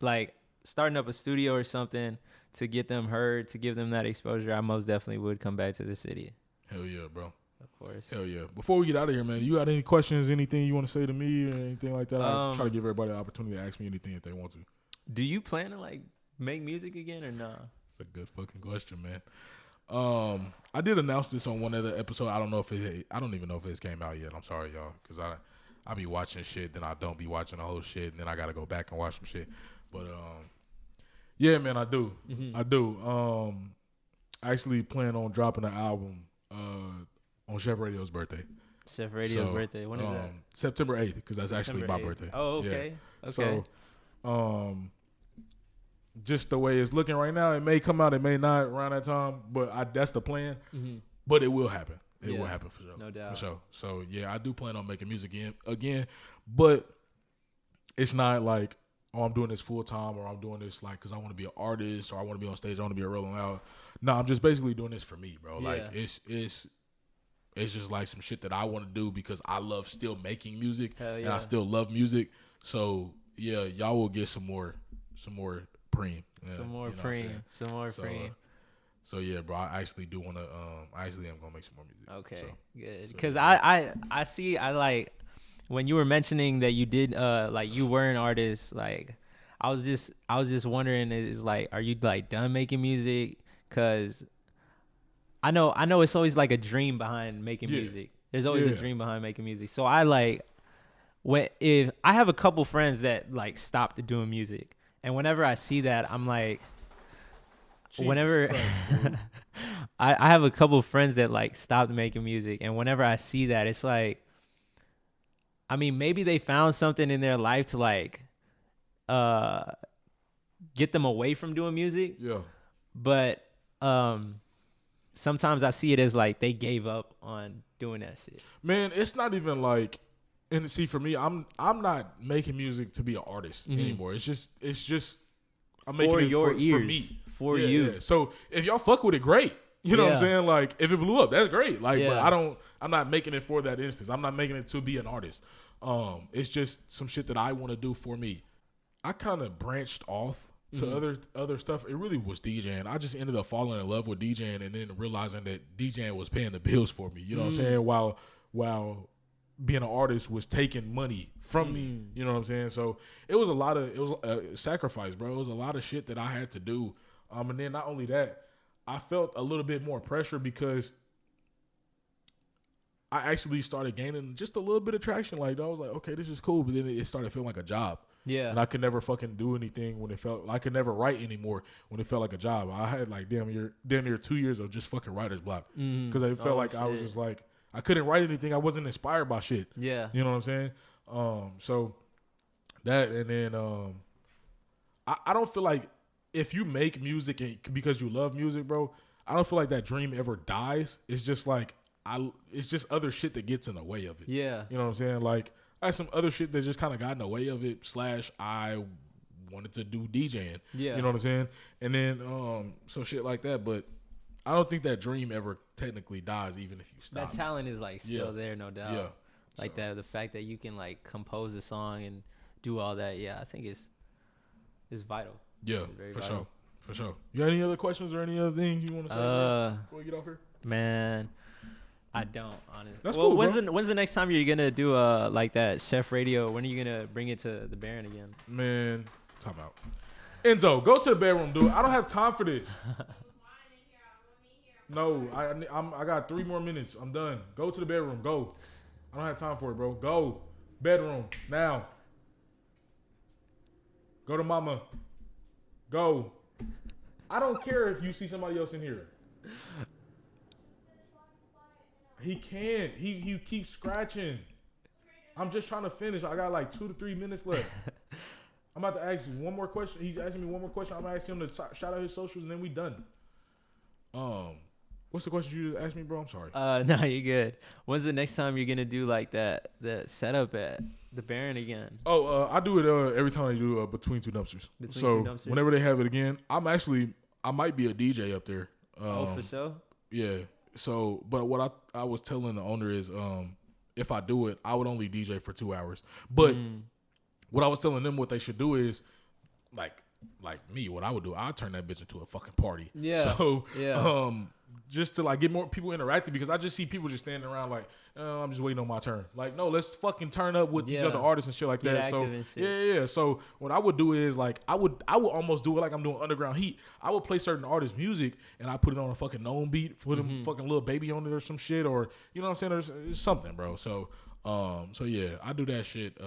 Like starting up a studio or something to get them heard, to give them that exposure, I most definitely would come back to the city. Hell yeah, bro. Of course. Hell yeah. Before we get out of here, man, you got any questions, anything you want to say to me or anything like that? I try to give everybody the opportunity to ask me anything if they want to. Do you plan to like make music again or not? It's a good fucking question, man. I did announce this on one other episode. I don't even know if it came out yet. I'm sorry, y'all, because I be watching shit, then I don't be watching the whole shit, and then I gotta go back and watch some shit. But yeah, man, I do. Mm-hmm. I do. I actually plan on dropping an album on Chef Radio's birthday. Chef Radio's birthday. When is that? September 8th, because that's actually September my 8th. birthday. Oh, okay. Yeah. Okay. So, just the way it's looking right now, it may come out, it may not around that time, but that's the plan. Mm-hmm. But it will happen. It Yeah, will happen for sure. no doubt. For sure. So, yeah, I do plan on making music again, but it's not like, oh, I'm doing this full time or I'm doing this like because I want to be an artist or I want to be on stage, I want to be a Rolling Loud. No, I'm just basically doing this for me, bro. Yeah. Like, it's just like some shit that I want to do because I love still making music. Hell and yeah. I still love music. So, yeah, y'all will get some more preem. Some more you know what I'm saying? preem. Some more preem. So yeah, bro, I actually do want to. I actually am gonna make some more music. Okay, So, good. Because I see, I like when you were mentioning that you did like you were an artist. Like I was just wondering, is like, are you like done making music? Because I know it's always like a dream behind making music. There's always a dream behind making music. So I like if I have a couple friends that like stopped doing music, and whenever I see that, I'm like. Whenever Christ, I have a couple of friends that like stopped making music, and whenever I see that, it's like, I mean, maybe they found something in their life to like get them away from doing music. yeah. But sometimes I see it as like they gave up on doing that shit. Man, it's not even like, and see, for me, I'm not making music to be an artist anymore. It's just I'm making For it your for ears, me, for you. Yeah. So if y'all fuck with it, great. You know what I'm Yeah. saying? Like if it blew up, that's great. Like, but Yeah. I'm not making it for that instance. I'm not making it to be an artist. It's just some shit that I want to do for me. I kind of branched off to other stuff. It really was DJing. I just ended up falling in love with DJing and then realizing that DJing was paying the bills for me. You know what I'm saying? While being an artist was taking money from me. You know what I'm saying? So it was a sacrifice, bro. It was a lot of shit that I had to do. And then not only that, I felt a little bit more pressure because I actually started gaining just a little bit of traction. Like I was like, okay, this is cool. But then it started feeling like a job. Yeah. And I could never fucking do anything when it felt, I could never write anymore when it felt like a job. I had like damn near 2 years of just fucking writer's block. Because I felt like I was just like, I couldn't write anything. I wasn't inspired by shit. Yeah. You know what I'm saying? So that, and then I don't feel like if you make music because you love music, bro, I don't feel like that dream ever dies. It's just like, it's just other shit that gets in the way of it. Yeah. You know what I'm saying? Like, I had some other shit that just kind of got in the way of it, / I wanted to do DJing. Yeah. You know what I'm saying? And then, so shit like that. But I don't think that dream ever technically dies, even if you stop. That talent is like still there, no doubt. Yeah. Like that, the fact that you can like compose a song and do all that, yeah, I think is vital. Yeah, It's very for vital. sure. For sure. You got any other questions or any other things you want to say man, before we get off here? Man, I don't, honestly. That's well, cool, when's the next time you're gonna do like that Chef Radio? When are you gonna bring it to the Baron again? Man, time out. Enzo, go to the bedroom, dude. I don't have time for this. No, I got 3 more minutes. I'm done. Go to the bedroom. Go. I don't have time for it, bro. Go. Bedroom. Now. Go to mama. Go. I don't care if you see somebody else in here. He can't. He keeps scratching. I'm just trying to finish. I got like 2 to 3 minutes left. I'm about to ask you one more question. He's asking me one more question. I'm asking him to shout out his socials, and then we done. What's the question you just asked me, bro? I'm sorry. No, you're good. When's the next time you're gonna do like the setup at the Baron again? Oh, I do it every time I do Between Two Dumpsters. Whenever they have it again, I might be a DJ up there. For sure. Yeah. So, but what I was telling the owner is, if I do it, I would only DJ for 2 hours. But what I was telling them what they should do is, like me, what I would do, I'd turn that bitch into a fucking party. Yeah. So, just to like get more people interactive, because I just see people just standing around like, I'm just waiting on my turn. Like, no, let's fucking turn up with these other artists and shit like that. So yeah. So what I would do is like I would almost do it like I'm doing Underground Heat. I would play certain artists' music and I put it on a fucking known beat, put a fucking little baby on it or some shit, or you know what I'm saying? There's something, bro. So yeah, I do that shit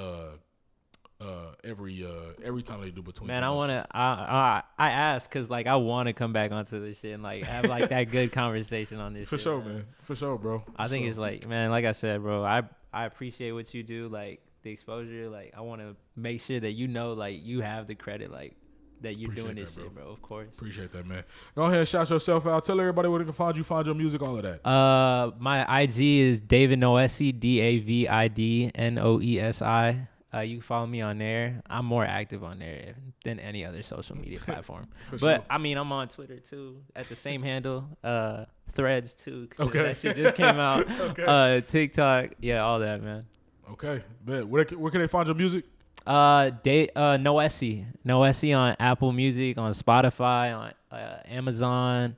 every time they do Between. Man, I ask because like I want to come back onto this shit and like have like that good conversation on this. For shit, sure, man. For sure, bro. I think it's like, man, like I said, bro, I appreciate what you do, like the exposure. Like I want to make sure that you know, like you have the credit, like that you're doing this shit, bro. Of course. Appreciate that, man. Go ahead and shout yourself out. Tell everybody where they can find you, find your music, all of that. My IG is David Noesi, David Noesi. You can follow me on there. I'm more active on there than any other social media platform. But sure. I mean, I'm on Twitter too at the same handle. Threads too. Okay. That shit just came out. Okay. TikTok. Yeah, all that, man. Okay. Man, where can they find your music? Noesi on Apple Music, on Spotify, on Amazon,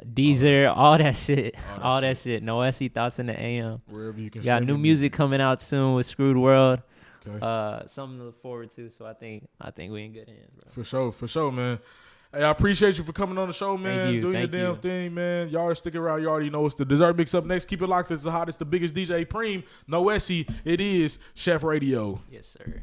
Deezer, all that shit. All that shit. Noesi, Thoughts in the AM. Wherever you can. Got new music coming out soon with Screwed World. Okay. Something to look forward to. So I think we in good hands, bro. For sure, man. Hey, I appreciate you for coming on the show, man. Thank you. Doing your damn thing, man. Y'all are sticking around. You already know it's the Dessert Mix up next. Keep it locked. It's the hottest, the biggest DJ Preem. Noesi. It is Chef Radio. Yes, sir.